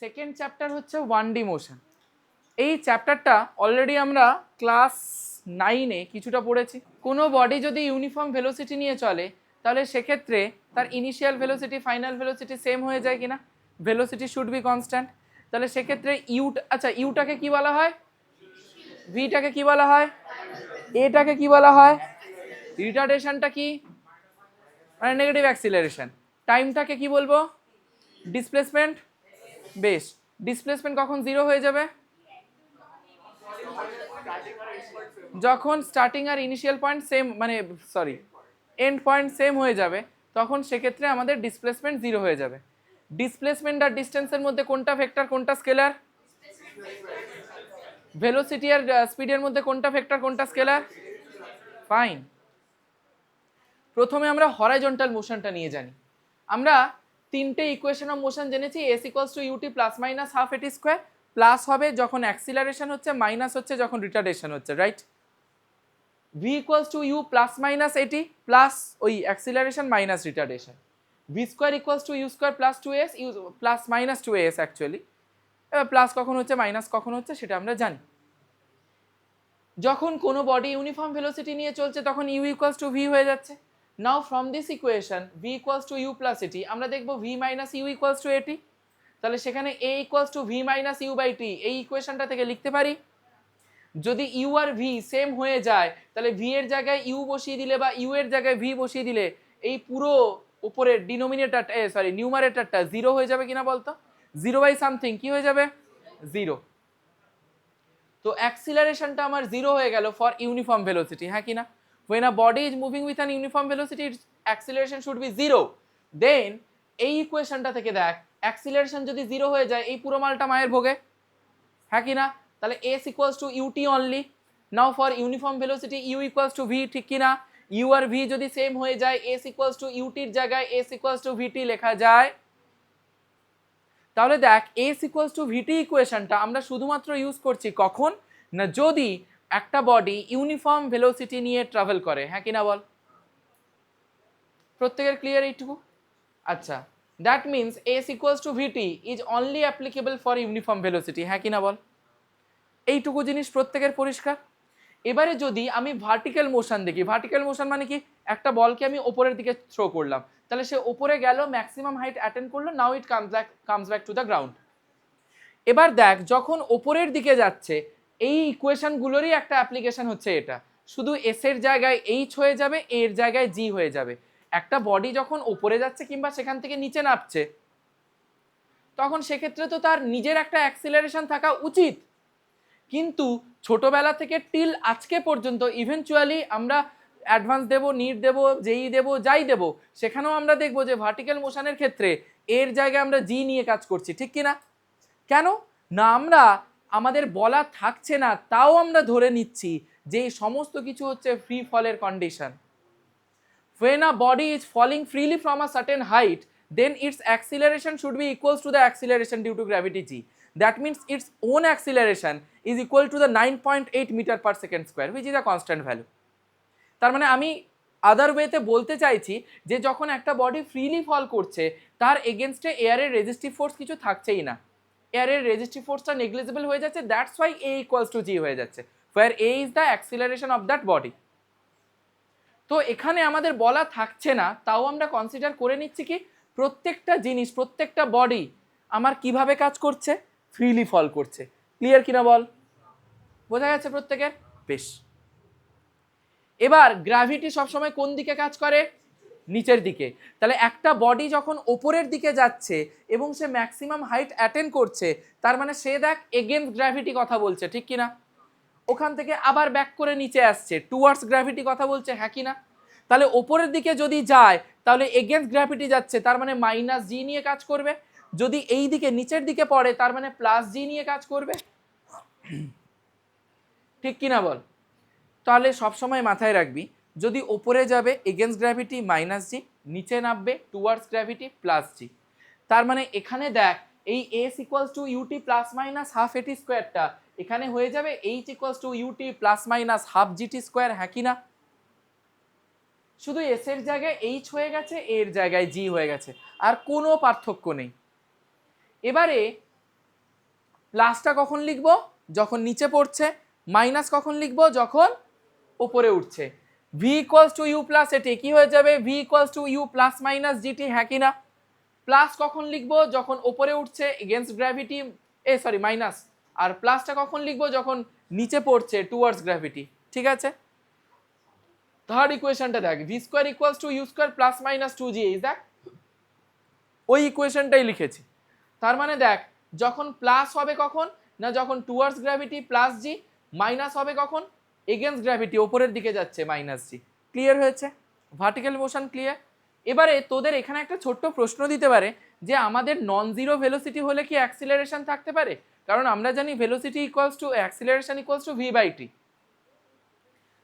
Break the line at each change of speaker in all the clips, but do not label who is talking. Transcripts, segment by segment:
Second chapter হচ্ছে 1D motion. এই চ্যাপ্টারটা অলরেডি আমরা ক্লাস 9-এ কিছুটা পড়েছি। কোনো বডি যদি ইউনিফর্ম ভেলোসিটি নিয়ে চলে তাহলে সেক্ষেত্রে তার initial velocity final velocity same হয়ে যায় কিনা, ভেলোসিটি শুড বি কনস্ট্যান্ট। তাহলে সেক্ষেত্রে ইউটাকে কি বলা হয়, ভিটাকে কি বলা হয়, এটাকে কি বলা হয়, রিটার্ডেশনটা কি মানে নেগেটিভ অ্যাক্সিলারেশন, টাইমটাকে কি বলবো, ডিসপ্লেসমেন্ট। বেশ, ডিসপ্লেসমেন্ট কখন জিরো হয়ে যাবে, যখন স্টার্টিং আর ইনিশিয়াল পয়েন্ট সেম মানে সরি এন্ড পয়েন্ট সেম হয়ে যাবে, তখন সেক্ষেত্রে আমাদের ডিসপ্লেসমেন্ট জিরো হয়ে যাবে। ডিসপ্লেসমেন্ট আর ডিস্টেন্সের মধ্যে কোনটা ভেক্টর কোনটা স্কেলার, ভেলোসিটি আর স্পিডের মধ্যে কোনটা ভেক্টর কোনটা স্কেলার, ফাইন। প্রথমে আমরা হরাইজন্টাল মোশনটা নিয়ে জানি। আমরা তিনটে ইকুয়েশন অফ মোশন জেনেছি, S equals to UT plus minus half এটি স্কোয়ার, প্লাস হবে যখন অ্যাক্সিলারেশন হচ্ছে, মাইনাস হচ্ছে যখন রিটার্ডেশন হচ্ছে, right. V equals to you plus minus A T plus ওই acceleration minus retardation, V square equals to you square plus 2s, U plus minus 2as actually. এবার plus কখন হচ্ছে মাইনাস কখন হচ্ছে সেটা আমরা জানি। যখন কোনো বডি ইউনিফর্ম ভেলোসিটি নিয়ে চলছে তখন ইউ ইকুয়ালস টু ভি হয়ে যাচ্ছে। Now from this equation V equals to you plus AT, আমরা দেখবো V minus you equals to AT. তাহলে সেখানে A equals to V minus U by T এই ইকুয়েশনটা থেকে লিখতে পারি। যদি ইউ আর ভি সেম হয়ে যায় তাহলে ভি এর জায়গায় ইউ বসিয়ে দিলে বা ইউ এর জায়গায় ভি বসিয়ে দিলে এই পুরো উপরের ডিনোমিনেটরটা নিউমারেটরটা জিরো হয়ে যাবে কিনা বলতো, জিরো বাই সামথিং কি হয়ে যাবে, জিরো। তো অ্যাক্সিলারেশনটা আমার জিরো হয়ে গেল ফর ইউনিফর্ম ভেলোসিটি, হ্যাঁ কিনা। when a body is moving with an uniform velocity its acceleration should be zero, then এই ইকুয়েশনটা থেকে দেখ অ্যাক্সিলারেশন যদি জিরো হয়ে যায় এই পুরো মালটা মায়ের ভোগে, হ্যাঁ কিনা। তাহলে s equals to ut only. now for uniform velocity u equals to v, ঠিক কিনা। u আর v যদি সেম হয়ে যায় s equals to ut এর জায়গায় s equals to vt লেখা যায়। তাহলে দেখ s equals to vt ইকুয়েশনটা আমরা শুধুমাত্র ইউজ করছি কখন না, যদি একটা বডি ইউনিফর্ম ভেলোসিটি নিয়ে ট্রাভেল করে, হ্যাঁ কিনা বল। প্রত্যেকের ক্লিয়ার এইটুকু? আচ্ছা, that means s equals to vt is only applicable for uniform velocity, হ্যাঁ কিনা বল। এইটুকু জিনিস প্রত্যেকের পরিষ্কার। এবারে যদি আমি ভার্টিক্যাল মোশন দেখি, ভার্টিক্যাল মোশন মানে কি, একটা বলকে আমি ওপরের দিকে থ্রো করলাম, তাহলে সে ওপরে গেল, ম্যাক্সিমাম হাইট অ্যাটেন্ড করলো, now it comes back to the ground. এবার দেখ যখন ওপরের দিকে যাচ্ছে এই ইকুয়েশনগুলোরই একটা অ্যাপ্লিকেশন হচ্ছে এটা, শুধু এস এর জায়গায় এইচ হয়ে যাবে, এর জায়গায় জি হয়ে যাবে। একটা বডি যখন ওপরে যাচ্ছে কিংবা সেখান থেকে নিচে নামছে তখন সেক্ষেত্রে তো তার নিজের একটা অ্যাক্সিলারেশন থাকা উচিত, কিন্তু ছোটবেলা থেকে টিল আজকে পর্যন্ত ইভেনচুয়ালি আমরা অ্যাডভান্স দেব, নিট দেব, জেই দেব, যাই দেব, সেখানেও আমরা দেখব যে ভার্টিক্যাল মোশনের ক্ষেত্রে এর জায়গায় আমরা জি নিয়ে কাজ করছি, ঠিক কিনা। কেন না, আমরা আমাদের বলা থাকছে না তাও আমরা ধরে নিচ্ছি যে এই সমস্ত কিছু হচ্ছে ফ্রি ফলের condition. when a body is falling freely from a certain height then its acceleration should be equals to the acceleration due to gravity g, that means its own acceleration is equal to the 9.8 meter per second square which is a constant value. তার মানে আমি আদার ওয়েতে বলতে চাইছি যে যখন একটা body freely ফল করছে তার এগেনস্টে এয়ারের রেজিস্টিভ ফোর্স কিছু থাকছেই না, এয়ারের রেজিস্টিভ ফোর্সটা নেগলিজিবল হয়ে যাচ্ছে, that's why a equals to G হয়ে যাচ্ছে, where a is the acceleration of that body. তো এখানে আমাদের বলা থাকছে না তাও আমরা কনসিডার করে নিচ্ছি কি প্রত্যেকটা জিনিস প্রত্যেকটা বডি আমার কিভাবে কাজ করছে, ফ্রিলি ফল করছে। ক্লিয়ার কিনা বল, বোঝা যাচ্ছে প্রত্যেকের? বেশ। এবার গ্র্যাভিটি সবসময় কোন দিকে কাজ করে, নিচের দিকে। তাহলে একটা বডি যখন ওপরের দিকে যাচ্ছে এবং সে ম্যাক্সিমাম হাইট অ্যাটেন্ড করছে তার মানে সে দেখ এগেইনস্ট গ্র্যাভিটি কথা বলছে, ঠিক কিনা। ওখান থেকে আবার ব্যাক করে নিচে আসছে, টুয়ার্ডস গ্র্যাভিটি কথা বলছে, হ্যাঁ কিনা। তাহলে ওপরের দিকে যদি যায় তাহলে এগেইনস্ট গ্র্যাভিটি যাচ্ছে, তার মানে মাইনাস জি নিয়ে কাজ করবে। যদি এই দিকে নিচের দিকে পড়ে তার মানে প্লাস জি নিয়ে কাজ করবে, ঠিক কিনা বল। তাহলে সবসময় মাথায় রাখবি যদি ওপরে যাবে এগেইনস্ট গ্র্যাভিটি মাইনাস জি, নিচে নামবে টুয়ার্ডস গ্র্যাভিটি প্লাস জি। তার মানে এখানে দেখ এই s equals to UT plus minus half A T স্কোয়ারটা এখানে হয়ে যাবে h equals to UT plus minus half GT square, হ্যাঁ কিনা। শুধু s এর জায়গায় h হয়ে গেছে, এর জায়গায় g হয়ে গেছে, আর কোনো পার্থক্য নেই। এবারে প্লাসটা কখন লিখবো, যখন নিচে পড়ছে, মাইনাস কখন লিখবো, যখন উপরে উঠছে। V equals to you plus A T কি হয়ে যাবে, V equals to you plus minus G T, হ্যাঁ কি না? প্লাস কখন লিখবো, যখন উপরে উঠছে এগেনস্ট গ্র্যাভিটি, মাইনাস। আর প্লাসটা কখন লিখবো, যখন নিচে পড়ছে টুয়ার্ডস গ্র্যাভিটি। ঠিক আছে, থার্ড ইকুয়েশনটা দেখ, V square equals to you square plus minus 2g, is that ওই ইকুয়েশনটাই লিখেছি। তার মানে দেখ, যখন প্লাস হবে কখন না, যখন টুয়ার্ডস গ্র্যাভিটি প্লাস জি, মাইনাস হবে কখন এগেনস্ট গ্র্যাভিটি ওপরের দিকে যাচ্ছে মাইনাস জি। ক্লিয়ার হয়েছে? Vertical motion clear. এবারে তোদের এখানে একটা ছোট্ট প্রশ্ন দিতে পারে যে আমাদের নন জিরো ভেলোসিটি হলে কি অ্যাক্সিলারেশন থাকতে পারে? কারণ আমরা জানি velocity equals to acceleration equals to ভি/টি।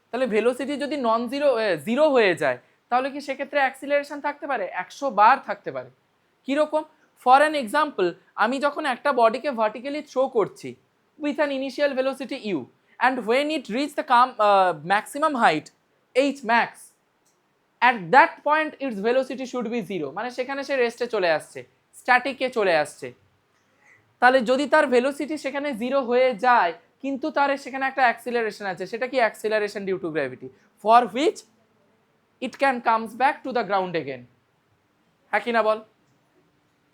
তাহলে ভেলোসিটি যদি নন জিরো জিরো হয়ে যায় তাহলে কি সেক্ষেত্রে অ্যাক্সিলারেশন থাকতে পারে? 100 বার থাকতে পারে। কিরকম? ফর অ্যান এক্সাম্পল, আমি যখন একটা বডিকে ভার্টিক্যালি থ্রো করছি with an initial velocity you, and when it reach the maximum height H max, at that point its velocity should be zero, মানে সেখানে সে রেস্টে চলে আসছে, স্ট্যাটিকে চলে আসছে। তাহলে যদি তার ভেলোসিটি সেখানে জিরো হয়ে যায় কিন্তু তার সেখানে একটা অ্যাক্সিলারেশন আছে, সেটা কি acceleration due to gravity, for which it can comes back to the ground again. হ্যাঁ কিনা বল?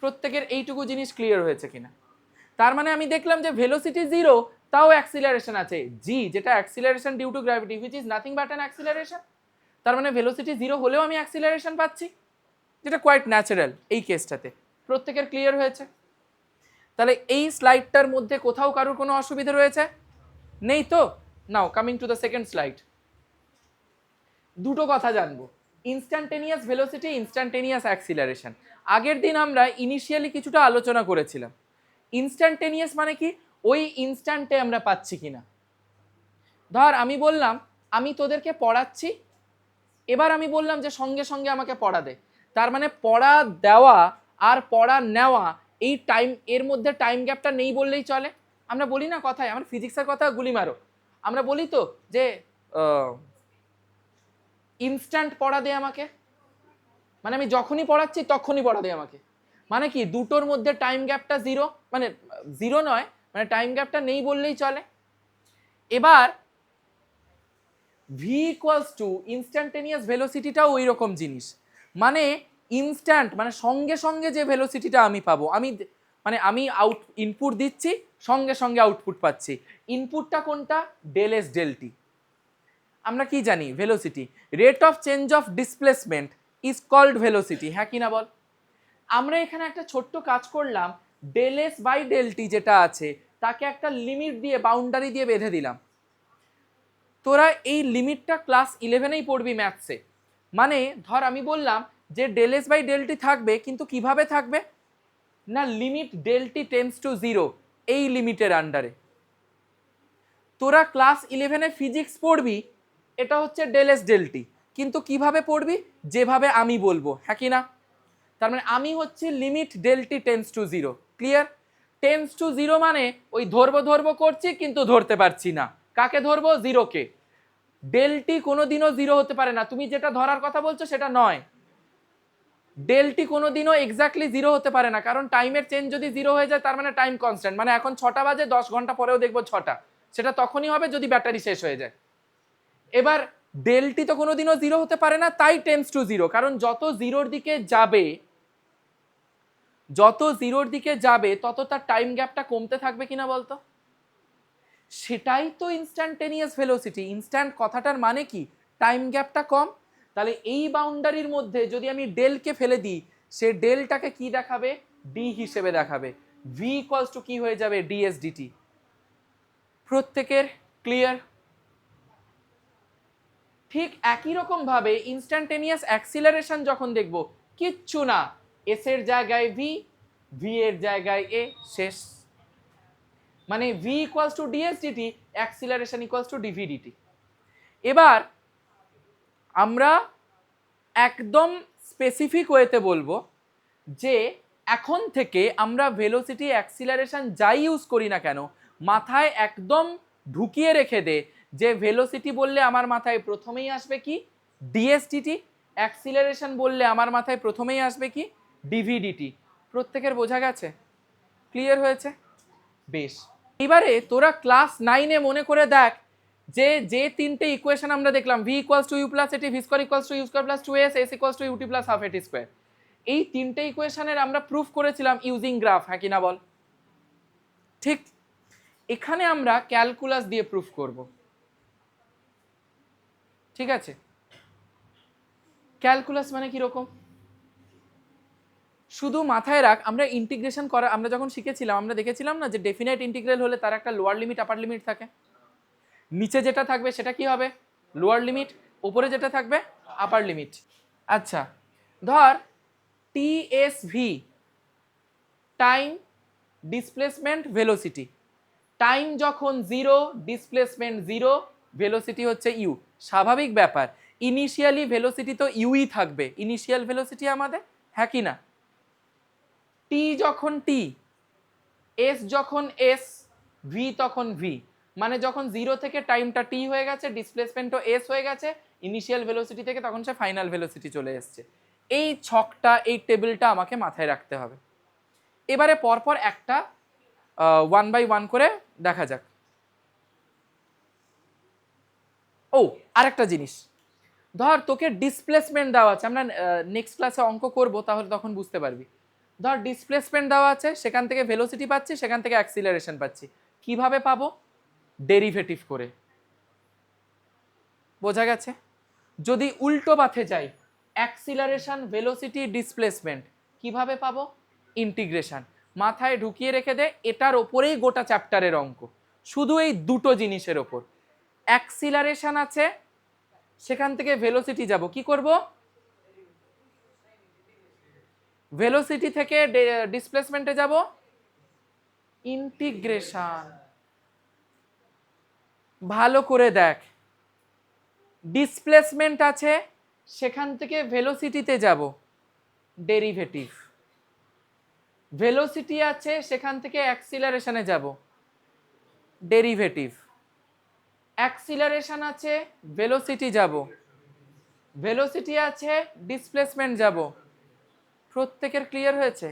প্রত্যেকের এইটুকু জিনিস ক্লিয়ার হয়েছে কিনা? তার মানে আমি দেখলাম যে ভেলোসিটি জিরো তাও অ্যাক্সিলারেশন আছে জি, যেটা acceleration due to gravity which is nothing but an acceleration. তার মানে ভেলোসিটি জিরো হলেও আমি অ্যাক্সিলারেশন পাচ্ছি, যেটা কোয়াইট ন্যাচারাল এই কেসটাতে। প্রত্যেকের ক্লিয়ার হয়েছে? তাহলে এই স্লাইডটার মধ্যে কোথাও কারোর কোনো অসুবিধা রয়েছে? নেই তো? নাও coming to the second slide. দুটো কথা জানবো, ইনস্ট্যান্টেনিয়াস ভেলোসিটি, ইনস্ট্যান্টেনিয়াস অ্যাক্সিলারেশন। আগের দিন আমরা ইনিশিয়ালি কিছুটা আলোচনা করেছিলাম। ইনস্ট্যান্টেনিয়াস মানে কি, ওই ইনস্ট্যান্টে আমরা পাচ্ছি কিনা। ধর আমি বললাম আমি তোদেরকে পড়াচ্ছি, এবার আমি বললাম যে সঙ্গে সঙ্গে আমাকে পড়া দে। তার মানে পড়া দেওয়া আর পড়া নেওয়া এই টাইম এর মধ্যে টাইম গ্যাপটা নেই বললেই চলে। আমরা বলি না কথায়, আমার ফিজিক্সের কথা গুলি মারো, আমরা বলি তো যে ইনস্ট্যান্ট পড়া দে আমাকে, মানে আমি যখনই পড়াচ্ছি তখনই পড়া দে আমাকে। মানে কি, দুটোর মধ্যে টাইম গ্যাপটা জিরো, মানে জিরো নয়, মানে টাইম গ্যাপটা নেই বললেই চলে। এবার ভি ইকুয়ালস টু ইনস্ট্যান্টেনিয়াস ভেলোসিটিটাও ওই রকম জিনিস, মানে ইনস্ট্যান্ট মানে সঙ্গে সঙ্গে যে ভেলোসিটিটা আমি পাবো, আমি ইনপুট দিচ্ছি সঙ্গে সঙ্গে আউটপুট পাচ্ছি। ইনপুটটা কোনটা? Del S del T. আমরা কি জানি velocity, rate of change of displacement is called velocity, হ্যাঁ কি না বল? আমরা এখানে একটা ছোট্ট কাজ করলাম, del S by del T যেটা আছে তাকে একটা লিমিট দিয়ে বাউন্ডারি দিয়ে বেঁধে দিলাম। তোরা এই লিমিটটা ক্লাস 11এই পড়বি ম্যাথসে। মানে ধর আমি বললাম যে del S by del t থাকবে, কিন্তু কিভাবে থাকবে না, limit del t tends to zero, এই লিমিটের আন্ডারে। তোরা ক্লাস 11এ ফিজিক্স পড়বি, এটা হচ্ছে ডেল এস ডেল টি, কিন্তু কিভাবে পড়বি, যেভাবে আমি বলবো, হ্যাঁ কি না? তার মানে আমি হচ্ছে limit del t tends to zero. Clear? Tends to zero মানে ওই ধরবো করছি কিন্তু ধরতে পারছি না। কাকে ধরবো? জিরোকে। ডেল টি কোনোদিনও জিরো হতে পারে না, তুমি যেটা ধরার কথা বলছো সেটা নয়। ডেল টি কোনোদিনও এক্স্যাক্টলি জিরো হতে পারে না, কারণ টাইমের চেঞ্জ যদি জিরো হয়ে যায় তার মানে টাইম কনস্ট্যান্ট। মানে এখন 6টা বাজে, 10 ঘন্টা পরেও দেখবো 6টা, সেটা তখনই হবে যদি ব্যাটারি শেষ হয়ে যায়। এবার ডেল টি তো কোনোদিনও জিরো হতে পারে না, তাই টেন্ডস টু জিরো, কারণ যত জিরোর দিকে যাবে তত তার টাইম গ্যাপটা কমতে থাকবে কিনা বলতো? সেটাই তো ইনস্ট্যান্টেনিয়াস ভেলোসিটি। ইনস্ট্যান্ট কথাটার মানে কি, টাইম গ্যাপটা কম। তাহলে এই বাউন্ডারির মধ্যে যদি আমি ডেলকে ফেলে দিই, সে ডেলটাকে কি দেখাবে? ডি হিসেবে দেখাবে। ভি ইকুয়ালস টু কি হয়ে যাবে? Ds dt. প্রত্যেকের ক্লিয়ার? ঠিক একই রকম ভাবে ইনস্ট্যান্টেনিয়াস অ্যাক্সিলারেশন যখন দেখব, কিচ্ছু না, এস এর জায়গায় ভি, ভি এর জায়গায় এ, শেষ। মানে v equals to ds dt, acceleration equals to dv dt. এবার আমরা একদম স্পেসিফিক ওয়েতে বলবো যে এখন থেকে আমরা ভেলোসিটি, অ্যাক্সিলারেশন যাই ইউজ করি না কেন, মাথায় একদম ঢুকিয়ে রেখে দে যে ভেলোসিটি বললে আমার মাথায় প্রথমেই আসবে কি? ডিএসডিটি। অ্যাক্সিলারেশন বললে আমার মাথায় প্রথমেই আসবে কি? ডিভিডিটি। প্রত্যেকের বোঝা গেছে? ক্লিয়ার হয়েছে? বেশ, এবারে তোরা ক্লাস 9-এ মনে করে দেখ যে যে তিনটে ইকুয়েশন আমরা দেখলাম, v equals to you plus AT, V square equals to you square plus 2s, S equals to UT plus half এটি স্কোয়ার, এই তিনটে ইকুয়েশনের আমরা প্রুফ করেছিলাম ইউজিং গ্রাফ, হ্যাঁ কি না বল? ঠিক, এখানে আমরা ক্যালকুলাস দিয়ে প্রুফ করব। ঠিক আছে, ক্যালকুলাস মানে কিরকম শুধু মাথায় রাখ, আমরা ইন্টিগ্রেশন করা আমরা যখন শিখেছিলাম আমরা দেখেছিলাম না যে ডেফিনাইট ইন্টিগ্রাল হলে তার একটা লোয়ার লিমিট আপার লিমিট থাকে, নিচে যেটা থাকবে সেটা কি হবে? লোয়ার লিমিট, উপরে যেটা থাকবে আপার লিমিট। আচ্ছা, ধর টিএসভি, টাইম ডিসপ্লেসমেন্ট ভেলোসিটি, টাইম যখন 0, ডিসপ্লেসমেন্ট 0, ভেলোসিটি হচ্ছে ইউ। স্বাভাবিক ব্যাপার, ইনিশিয়ালি ভেলোসিটি তো ইউই থাকবে, ইনিশিয়াল ভেলোসিটি আমাদের, হ্যাঁ কি না? টি যখন টি, এস যখন এস, ভি তখন ভি, মানে যখন 0 থেকে টাইমটা টি হয়ে গেছে, ডিসপ্লেসমেন্টও এস হয়ে গেছে, ইনিশিয়াল ভেলোসিটি থেকে তখন সে ফাইনাল ভেলোসিটি চলে এসছে। এই ছকটা, এই টেবিলটা আমাকে মাথায় রাখতে হবে। এবারে পরপর একটা 1 বাই 1 করে দেখা যাক। ও আরেকটা জিনিস, ধর তোকে ডিসপ্লেসমেন্ট দেওয়া আছে, আমরা নেক্সট ক্লাসে অঙ্ক করব, তাহলে তখন বুঝতে পারবি। ধর ডিসপ্লেসমেন্ট দেওয়া আছে, সেখান থেকে ভেলোসিটি পাচ্ছি, সেখান থেকে অ্যাক্সিলারেশন পাচ্ছি, কিভাবে পাবো? ডেরিভেটিভ করে। বোঝা গেছে? যদি উল্টো পাথে যাই, অ্যাক্সিলারেশন ভেলোসিটি ডিসপ্লেসমেন্ট কিভাবে পাবো? ইন্টিগ্রেশন। মাথায় ঢুকিয়ে রেখে দে, এটার ওপরেই গোটা চ্যাপ্টারের অঙ্ক, শুধু এই দুটো জিনিসের ওপর। অ্যাক্সিলারেশন আছে, সেখান থেকে ভেলোসিটি যাব, কি করব? ভেলোসিটি থেকে ডিসপ্লেসমেন্টে যাব, ইন্টিগ্রেশন। ভালো করে দেখ, ডিসপ্লেসমেন্ট আছে, সেখান থেকে ভেলোসিটিতে যাব, ডেরিভেটিভ। ভেলোসিটি আছে, সেখান থেকে অ্যাক্সিলারেশনে যাব, ডেরিভেটিভ। অ্যাক্সিলারেশন আছে, ভেলোসিটি যাব, ভেলোসিটি আছে, ডিসপ্লেসমেন্ট যাব। প্রত্যেকের ক্লিয়ার হয়েছে?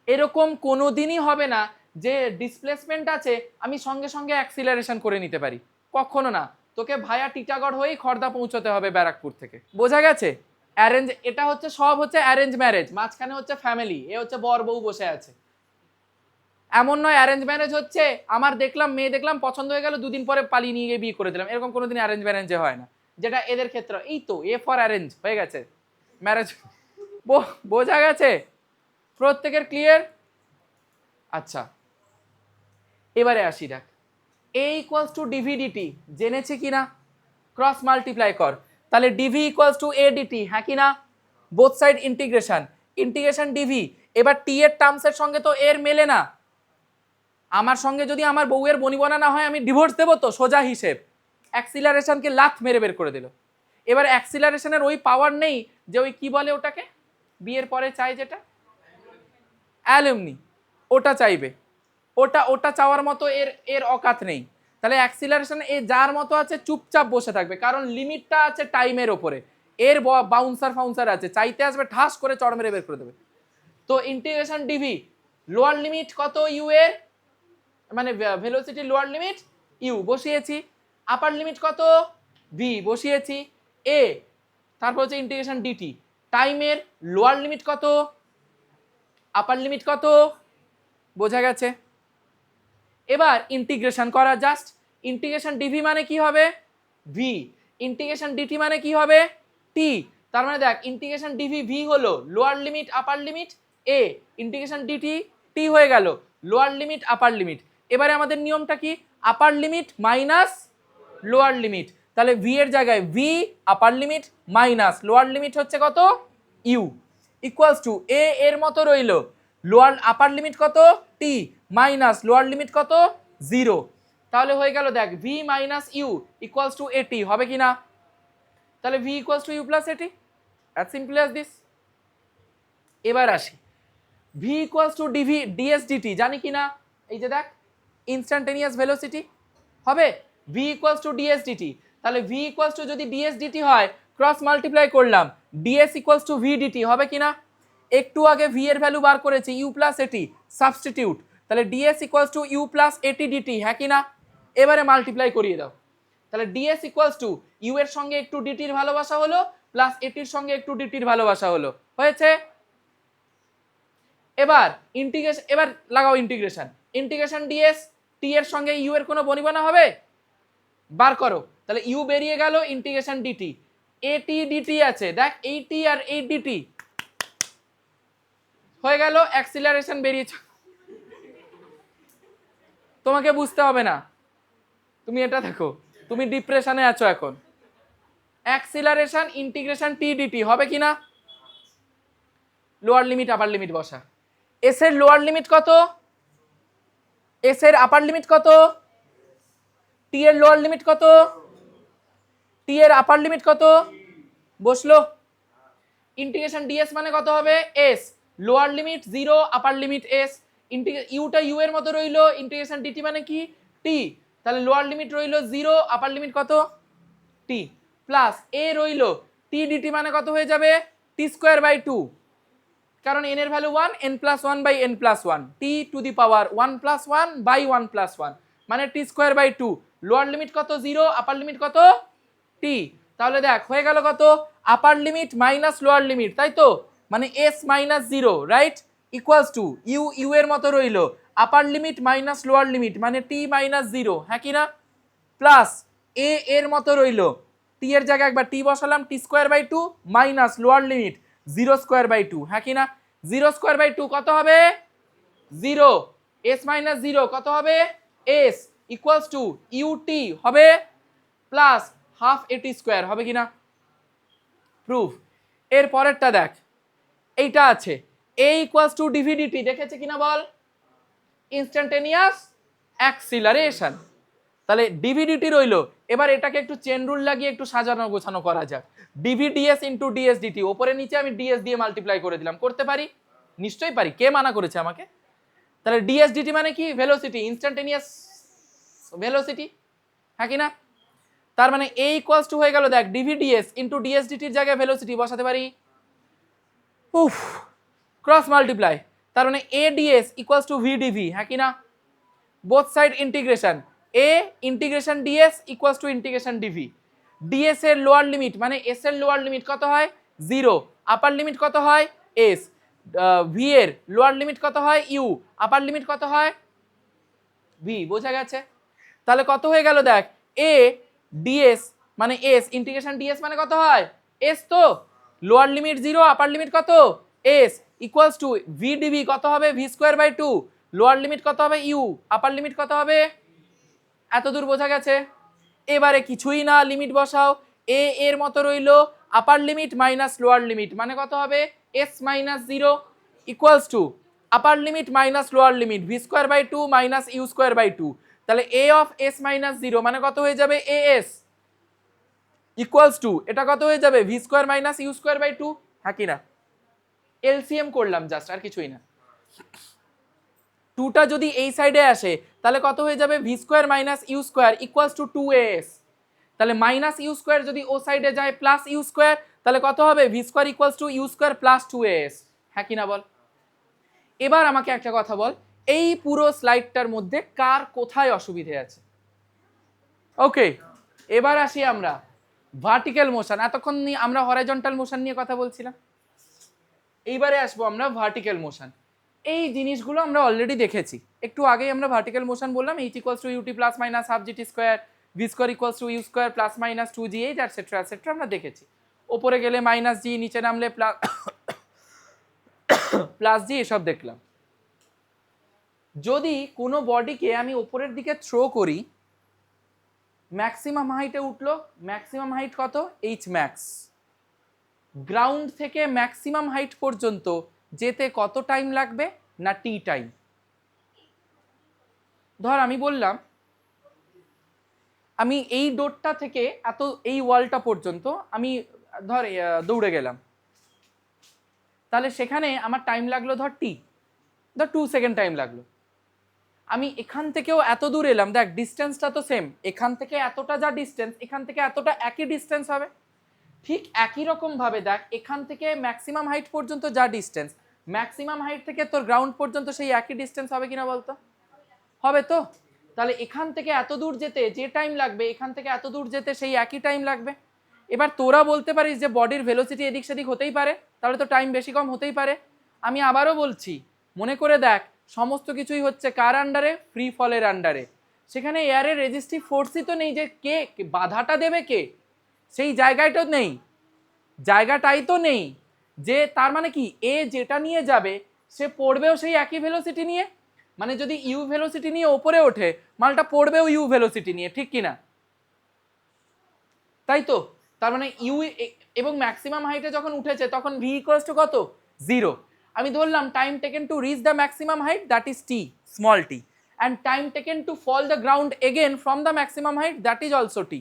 এরকম কোনো দিনই হবে না যে ডিসপ্লেসমেন্ট আছে আমি সঙ্গে সঙ্গে অ্যাক্সিলারেশন করে নিতে পারি, কখনো না। তোকে ভায়া টিটাগড় হয়েই খড়দা পৌঁছতে হবে ব্যারাকপুর থেকে। বোঝা গেছে? অ্যারেঞ্জ, এটা হচ্ছে সব হচ্ছে অ্যারেঞ্জ ম্যারেজ, মাঝখানে হচ্ছে ফ্যামিলি, এ হচ্ছে বর বউ বসে আছে। এমন নয় অ্যারেঞ্জ ম্যারেজ হচ্ছে আমার দেখলাম, মেয়ে দেখলাম, পছন্দ হয়ে গেল, দুদিন পরে পালিয়ে নিয়ে গিয়ে বিয়ে করে দিলাম, এরকম কোনোদিন অ্যারেঞ্জ ম্যারেঞ্জে হয় না। যেটা এদের ক্ষেত্রে, এই তো এ ফর অ্যারেঞ্জ হয়ে গেছে ম্যারেজ। বোঝা গেছে? প্রত্যেকের ক্লিয়ার? আচ্ছা, এবারে আসি দেখ, এ ইকুয়ালস টু ডিভিডিটি জেনেছি কিনা? ক্রস মাল্টিপ্লাই কর, তাহলে dv equals to a dt, হ্যাঁ কি না? Both side integration, integration dv. এবার টি এর টার্মসের সঙ্গে তো এর মেলে না, আমার সঙ্গে যদি আমার বউয়ের বনিবনা না হয় আমি ডিভোর্স দেবো তো, সোজা হিসেব। অ্যাক্সিলারেশনকে লাথ মেরে বের করে দিল। এবার অ্যাক্সিলারেশনের ওই পাওয়ার নেই যে ওই কি বলে ওটাকে, বিয়ের পরে চাই যেটা, অ্যালুমনি, ওটা চাইবে, ওটা চাওয়ার মতো এর অকাত নেই। তাহলে অ্যাক্সিলারেশন এ যার মতো আছে চুপচাপ বসে থাকবে, কারণ লিমিটটা আছে টাইমের ওপরে, এর বাউন্সার ফাউন্সার আছে, চাইতে আসবে ঠাস করে চড় মেরে বের করে দেবে। তো ইন্টিগ্রেশন ডিভি, লোয়ার লিমিট কত ইউ এর, মানে ভেলোসিটি লোয়ার লিমিট ইউ বসিয়েছি, আপার লিমিট কত ভি বসিয়েছি এ, তারপর হচ্ছে ইন্টিগ্রেশন ডিটি, টাইমের লোয়ার লিমিট কত, আপার লিমিট কত। বোঝা গেছে? এবার ইন্টিগ্রেশন করা, জাস্ট ইন্টিগ্রেশন ডিভি মানে কি হবে? ভি। ইন্টিগ্রেশন ডিটি মানে কি হবে? টি। তার মানে দেখ, ইন্টিগ্রেশন ডিভি ভি হলো লোয়ার লিমিট আপার লিমিট এ, ইন্টিগ্রেশন ডিটি টি হয়ে গেল লোয়ার লিমিট আপার লিমিট। এবারে আমাদের নিয়মটা কি? আপার লিমিট মাইনাস লোয়ার লিমিট, তাহলে ভি এর জায়গায় ভি আপার লিমিট মাইনাস লোয়ার লিমিট হচ্ছে কত ইউ, ইকুয়ালস টু এ এর মতো রইল, লোয়ার আপার লিমিট কত টি মাইনাস লোয়ার লিমিট কত 0। তাহলে হয়ে গেল দেখ, v minus you equals to at, হবে কি না? তাহলে v equals to you plus at, as simple as this. এবার আসি, v equals to dv ds dt, জানি কি না? এই যে দেখ, ইনস্ট্যান্টেনিয়াস ভেলোসিটি হবে v equals to ds dt. তাহলে ভি ইকুয়ালস টু যদি ডিএস ডিটি হয়, ক্রস মাল্টিপ্লাই করলাম, ds equals to v dt, হবে কি না? একটু আগে ভি এর ভ্যালু বার করেছি ইউ প্লাস এটি, সাবস্টিটিউট, তাহলে ds equals to you plus at dt, হ্যাঁ কি না? এবারে মাল্টিপ্লাই করিয়ে দাও। তাহলে ডিএস ইকুয়ালস টু ইউ এর সঙ্গে একটু ডিটির ভালোবাসা হলো প্লাস এটির সঙ্গে একটু ডিটির ভালোবাসা হলো, হয়েছে। এবার ইন্টিগ্রেশন, এবার লাগাও ইন্টিগ্রেশন, ইন্টিগ্রেশন ডিএস, টি এর সঙ্গে ইউ এর কোনো বনিবনা হবে? বার করো। তাহলে ইউ বেরিয়ে গেল, ইন্টিগ্রেশন ডিটি, এটি ডিটি আছে, দেখ এই টি আর এই ডিটি হয়ে গেল, অ্যাক্সিলারেশন বেরিয়েছে। তোমাকে বুঝতে হবে না, তুমি এটা দেখো, তুমি ডিপ্রেশনে আছো এখন। অ্যাক্সিলারেশন ইন্টিগ্রেশন টি ডিটি হবে কিনা? লোয়ার লিমিট আপার লিমিট বসা। এস এর লোয়ার লিমিট কত, এস এর আপার লিমিট কত, টি এর লোয়ার লিমিট কত, টি এর আপার লিমিট কত, বসলো। ইন্টিগ্রেশন ডিএস মানে কত হবে? S, lower limit 0, upper limit s, ইউটা ইউ এর মতো রইলো, ইন্টিগ্রেশন ডিটি মানে কি? টি, তাহলে লোয়ার লিমিট রইলো 0, আপার লিমিট কত? টি, প্লাস এ রইলো টি ডিটি মানে কত হয়ে যাবে? টি স্কোয়ার বাই 2, কারণ এন এর value 1, n plus 1 by n plus 1, t to the power 1 plus 1 by 1 plus 1 মানে t square by 2। Lower limit কত? 0, আপার লিমিট কত? টি। তাহলে দেখ হয়ে গেল কত? Upper limit minus lower limit, তাই তো, মানে s minus 0, right, equals to u, u এর মতো রইলো, upper limit minus lower limit মানে টি মাইনাস 0, হ্যাঁ কি না? প্লাস এ এর মতো রইলো, টি এর জায়গায় একবার টি বসালাম, T square by 2 minus lower limit 0 square by 2, হ্যাঁ কি না? 0 স্কোয়ার বাই 2 কত হবে? 0, এস মাইনাস 0 কত হবে? এস, ইকুয়ালস টু ইউটি হবে প্লাস হাফ এটি স্কোয়ার, হবে কিনা? প্রুফ। এর পরেরটা দেখ, এইটা আছে এ ইকুয়ালস টু ডিভিডিটি, দেখেছে কিনা বল? Instantaneous acceleration. তাহলে ডিভিডিটি রইলো, এবার এটাকে একটু চেন রুল লাগিয়ে একটু সাজানো গোছানো করা যাক। ডিভিডিএস ইন্টু ডিএস ডিটি, ওপরে নিচে আমি ডিএস দিয়ে মাল্টিপ্লাই করে দিলাম, করতে পারি? নিশ্চয়ই পারি, কে মানা করেছে আমাকে? তাহলে ডিএস ডিটি মানে কি? ভেলোসিটি, ইনস্ট্যান্টেনিয়াস ভেলোসিটি, হ্যাঁ কি না? তার মানে এ ইকুয়ালস টু হয়ে গেল, দেখ ডিভিডিএস ইন্টু ডিএস ডিটির জায়গায় ভেলোসিটি বসাতে পারি, উফ, ক্রস মাল্টিপ্লাই, তার মানে A DS equals to V DV, হ্যাঁ কি না? Both side integration, A integration DS equals to integration DV. DS এর লোয়ার লিমিট মানে এস এর লোয়ার লিমিট কত হয়? 0, আপার লিমিট কত হয়? এস, ভি এর লোয়ার লিমিট কত হয়? ইউ, আপার লিমিট কত হয়? ভি, বোঝা গেছে? তাহলে কত হয়ে গেল দেখ, এ ডিএস মানে এস, ইন্টিগ্রেশন ডিএস মানে কত হয়? এস, তো লোয়ার লিমিট 0, আপার লিমিট কত? S, equals to V dv কত হবে? V square by 2, lower limit কত হবে? ইউ, আপার লিমিট কত হবে? এত দূর বোঝা গেছে? এবারে কিছুই না, লিমিট বসাও, এ এর মতো রইলো, upper limit minus lower limit মানে কত হবে? S minus 0 equals to upper limit minus lower limit v square by 2 minus u square by 2, তাহলে এ অফ এস মাইনাস 0 মানে কত হয়ে যাবে? এ এস ইকুয়ালস টু এটা কত হয়ে যাবে? V square minus u square by 2, হ্যাঁ কি না? এলসিএম করলাম জাস্ট, আর কিছুই না। 2টা যদি এই সাইডে আসে তাহলে কত হয়ে যাবে? V square minus u square equals to 2as, তাহলে মাইনাস ইউ স্কোয়ার যদি ও সাইডে যায় প্লাস ইউ স্কোয়ার, তাহলে কত হবে? V square equals to you square plus 2as, হ্যাঁ কি না বল? এবার আমাকে একটা কথা বল, এই পুরো স্লাইডটার মধ্যে কার কোথায় অসুবিধে আছে? ওকে, এবার আসি আমরা ভার্টিক্যাল মোশন। এতক্ষণ নিয়ে আমরা হরাইজন্টাল মোশন নিয়ে কথা বলছিলাম, এইবারে আসবো আমরা ভার্টিক্যাল মোশন। এই জিনিসগুলো আমরা অলরেডি দেখেছি, একটু আগেই আমরা ভার্টিক্যাল মোশন বললাম, h equals to UT plus minus half GT square, v square equals to you square plus minus 2gh etcetera etcetera আমরা দেখেছি। ওপরে গেলে মাইনাস জি, নিচে নামলে প্লাস জি, এসব দেখলাম। যদি কোনো বডিকে আমি ওপরের দিকে থ্রো করি, ম্যাক্সিমাম হাইটে উঠলো, ম্যাক্সিমাম হাইট কত? H max. গ্রাউন্ড থেকে ম্যাক্সিমাম হাইট পর্যন্ত যেতে কত টাইম লাগবে? না টি টাইম। ধর আমি বললাম আমি এই ডোরটা থেকে এত এই ওয়ালটা পর্যন্ত আমি ধর দৌড়ে গেলাম, তাহলে সেখানে আমার টাইম লাগলো ধর টি, ধর 2 সেকেন্ড টাইম লাগলো। আমি এখান থেকেও এত দূর এলাম, দেখ ডিস্টেন্সটা তো সেম, এখান থেকে এতটা যা ডিস্টেন্স, এখান থেকে এতটা একই ডিস্টেন্স হবে। ঠিক একই রকম ভাবে দেখ, এখান থেকে ম্যাক্সিমাম হাইট পর্যন্ত যা ডিস্টেন্স, ম্যাক্সিমাম হাইট থেকে তোর গ্রাউন্ড পর্যন্ত সেই একই ডিস্টেন্স হবে কিনা বলতো? হবে তো। তাহলে এখান থেকে এত দূর যেতে যে টাইম লাগবে এখান থেকে এত দূর যেতে সেই একই টাইম লাগবে। এবার তোরা বলতে পারিস যে বডির ভেলোসিটি এদিক সেদিক হতেই পারে, তাহলে তো টাইম বেশি কম হতেই পারে। আমি আবারও বলছি, মনে করে দেখ সমস্ত কিছুই হচ্ছে কার আন্ডারে? ফ্রি ফলের আন্ডারে। সেখানে এয়ারের রেজিস্টিভ ফোর্সই তো নেই, যে কে বাধাটা দেবে, কে সেই জায়গাটাও নেই, জায়গাটাই তো নেই। যে তার মানে কি এ যেটা নিয়ে যাবে সে পড়বেও সেই একই ভেলোসিটি নিয়ে, মানে যদি ইউ ভেলোসিটি নিয়ে ওপরে ওঠে মালটা পড়বেও ইউ ভেলোসিটি নিয়ে, ঠিক কিনা? তাই তো। তার মানে ইউ এবং ম্যাক্সিমাম হাইটে যখন উঠেছে তখন ভি ইকুয়ালস টু কত? 0। আমি ধরলাম time taken to reach the maximum height, that is t, small t, and time taken to fall the ground again from the maximum height, that is also t.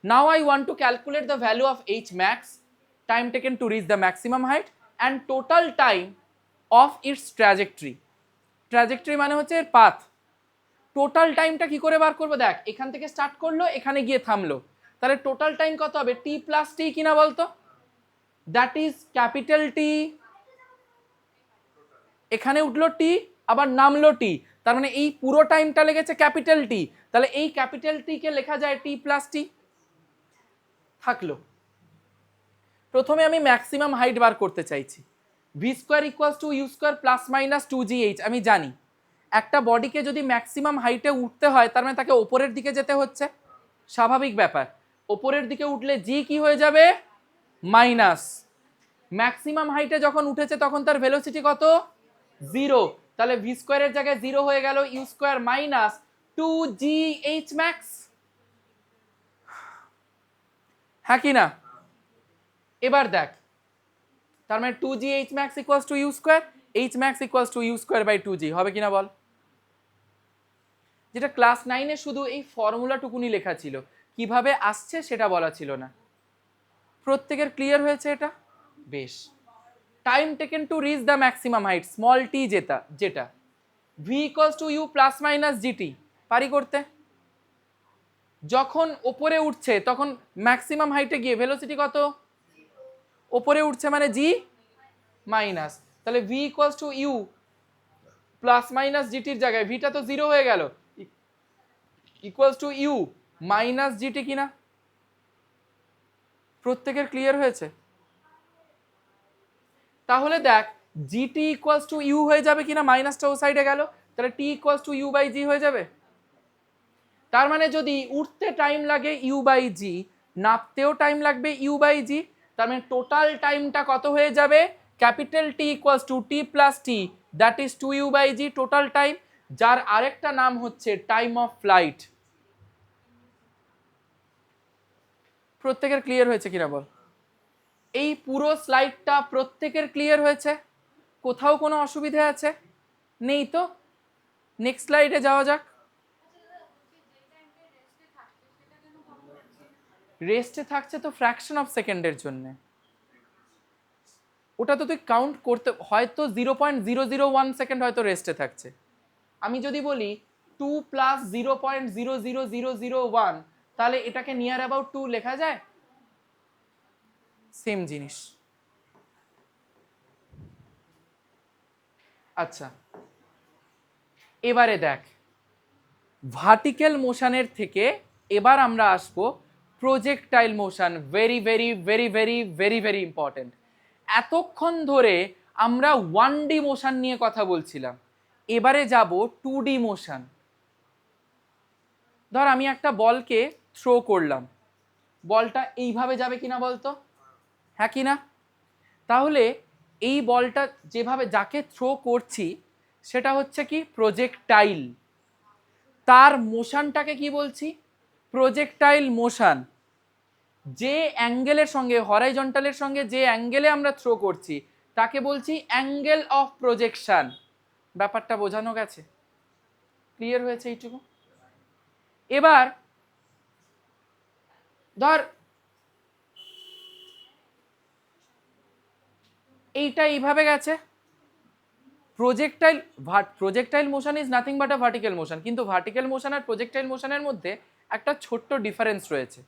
Now I want to calculate the value of h max, time taken to reach the maximum height, and total time of its trajectory. Trajectory মানে হচ্ছে এর path. Total টাইমটা কি করে বার করবো? দেখ এখান থেকে স্টার্ট করলো, এখানে গিয়ে থামলো, তাহলে টোটাল টাইম কত হবে? টি প্লাস টি কিনা বলতো? That is capital T. এখানে উঠলো টি, আবার নামলো টি, তার মানে এই পুরো টাইমটা লেগেছে ক্যাপিটাল টি। তাহলে এই ক্যাপিটাল টি কে লেখা যায় টি প্লাস টি। থাকলো। প্রথমে আমি ম্যাক্সিমাম হাইট বার করতে চাইছি। V square equals to you square plus minus 2gh। আমি জানি একটা বডিকে যদি ম্যাক্সিমাম হাইটে উঠতে হয় তার মানে তাকে ওপরের দিকে যেতে হচ্ছে, স্বাভাবিক ব্যাপার। ওপরের দিকে উঠলে জি কি হয়ে যাবে? মাইনাস। ম্যাক্সিমাম হাইটে যখন উঠেছে তখন তার ভেলোসিটি কত? 0। তাহলে ভি স্কোয়ারের জায়গায় 0 হয়ে গেল you square minus 2gh max. হ্যাঁ কি না? এবার দেখ, তার মানে 2gh max equals to u square, h max equals to u square by 2g হবে কিনা বল? যেটা ক্লাস 9 এ শুধু এই ফর্মুলাটুকুনি লেখা ছিল, কিভাবে আসছে সেটা বলা ছিল না। প্রত্যেকের ক্লিয়ার হয়েছে এটা? বেশ। Time taken to reach the maximum height, small T যেটা v equals to u plus minus gt, পারি করতে? যখন ওপরে উঠছে তখন ম্যাক্সিমাম হাইটে গিয়ে ভেলোসিটি কত? ওপরে উঠছে মানে জি মাইনাস, তাহলে v equals to you plus minus জিটির জায়গায় ভিটা তো 0 হয়ে গেল, equals to u minus g t কিনা? প্রত্যেকের ক্লিয়ার হয়েছে? তাহলে দেখ জিটি ইকুয়ালস টু ইউ হয়ে যাবে কিনা, মাইনাসটা ও সাইডে গেল, তাহলে t equals to u by g হয়ে যাবে। তার মানে যদি উঠতে টাইম লাগে ইউ বাই জি, নামতেও টাইম লাগবে ইউ বাই জি, তার মানে টোটাল টাইমটা কত হয়ে যাবে? Capital T equals to t plus t, that is 2u by g total time, যার আরেকটা নাম হচ্ছে টাইম অফ ফ্লাইট। প্রত্যেকের ক্লিয়ার হয়েছে কিনা বল? এই পুরো স্লাইডটা প্রত্যেকের ক্লিয়ার হয়েছে? কোথাও কোনো অসুবিধা আছে? নেই তো? নেক্সট স্লাইডে যাওয়া যাক। রেস্টে থাকছে তো ফ্র্যাকশন অফ সেকেন্ডের জন্য, ওটা তো তুই কাউন্ট করতে, হয়তো 0.001 সেকেন্ড হয়তো রেস্টে থাকছে। আমি যদি বলি 2 প্লাস 0.00001, তাহলে এটাকে নিয়ার অ্যাবাউট 2 লেখা যায়? সেম জিনিস। আচ্ছা এবারে দেখ, ভার্টিক্যাল মোশনের থেকে এবার আমরা আসবো projectile motion. Very very very very very very important. এতক্ষণ ধরে আমরা 1D মোশন নিয়ে কথা বলছিলাম, এবারে যাব 2D মোশন। ধর আমি একটা বলকে থ্রো করলাম, বলটা এইভাবে যাবে কিনা বলতো? হ্যাঁ কি না? তাহলে এই বলটা যেভাবে, যাকে থ্রো করছি সেটা হচ্ছে কি? প্রজেক্টাইল। তার মোশনটাকে কি বলছি? Projectile motion. যে অ্যাঙ্গেলের সঙ্গে, হরাইজন্টালের সঙ্গে যে অ্যাঙ্গেলে আমরা থ্রো করছি তাকে বলছি অ্যাঙ্গেল অফ প্রজেকশন। ব্যাপারটা বোঝানো গেছে? ক্লিয়ার হয়েছে এইটুকু? এবার ধর এইটা এইভাবে গেছে, projectile motion is nothing but a vertical motion, কিন্তু ভার্টিক্যাল মোশন আর প্রজেক্টাইল মোশনের মধ্যে একটা ছোট্ট ডিফারেন্স রয়েছে।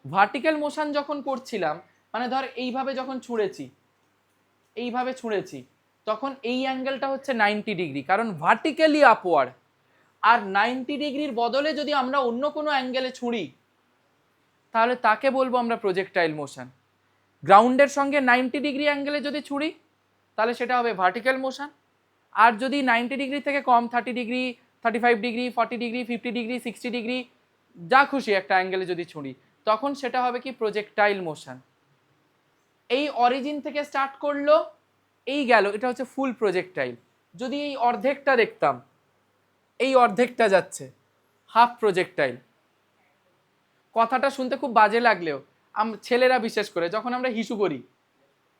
ভার্টিক্যাল মোশন যখন করছিলাম, মানে ধর এইভাবে যখন ছুঁড়েছি, এইভাবে ছুঁড়েছি, তখন এই অ্যাঙ্গেলটা হচ্ছে 90 ডিগ্রি, কারণ ভার্টিক্যালি আপওয়ার্ড। আর 90 ডিগ্রির বদলে যদি আমরা অন্য কোনো অ্যাঙ্গেলে ছুঁড়ি তাহলে তাকে বলবো আমরা প্রজেক্টাইল মোশন। গ্রাউন্ডের সঙ্গে 90 ডিগ্রি অ্যাঙ্গেলে যদি ছুঁড়ি তাহলে সেটা হবে ভার্টিক্যাল মোশন। আর যদি 90 ডিগ্রি থেকে কম 30 degree, 35 degree, 40 degree, 50 degree, 60 degree, যা খুশি একটা অ্যাঙ্গেলে যদি ছুঁড়ি তখন সেটা হবে কি প্রজেক্টাইল মোশন। এই অরিজিন থেকে স্টার্ট করলো, এই গেল, এটা হচ্ছে ফুল প্রজেক্টাইল। যদি এই অর্ধেকটা দেখতাম, এই অর্ধেকটা যাচ্ছে হাফ প্রজেক্টাইল। কথাটা শুনতে খুব বাজে লাগলেও ছেলেরা বিশেষ করে যখন আমরা হিসু করি,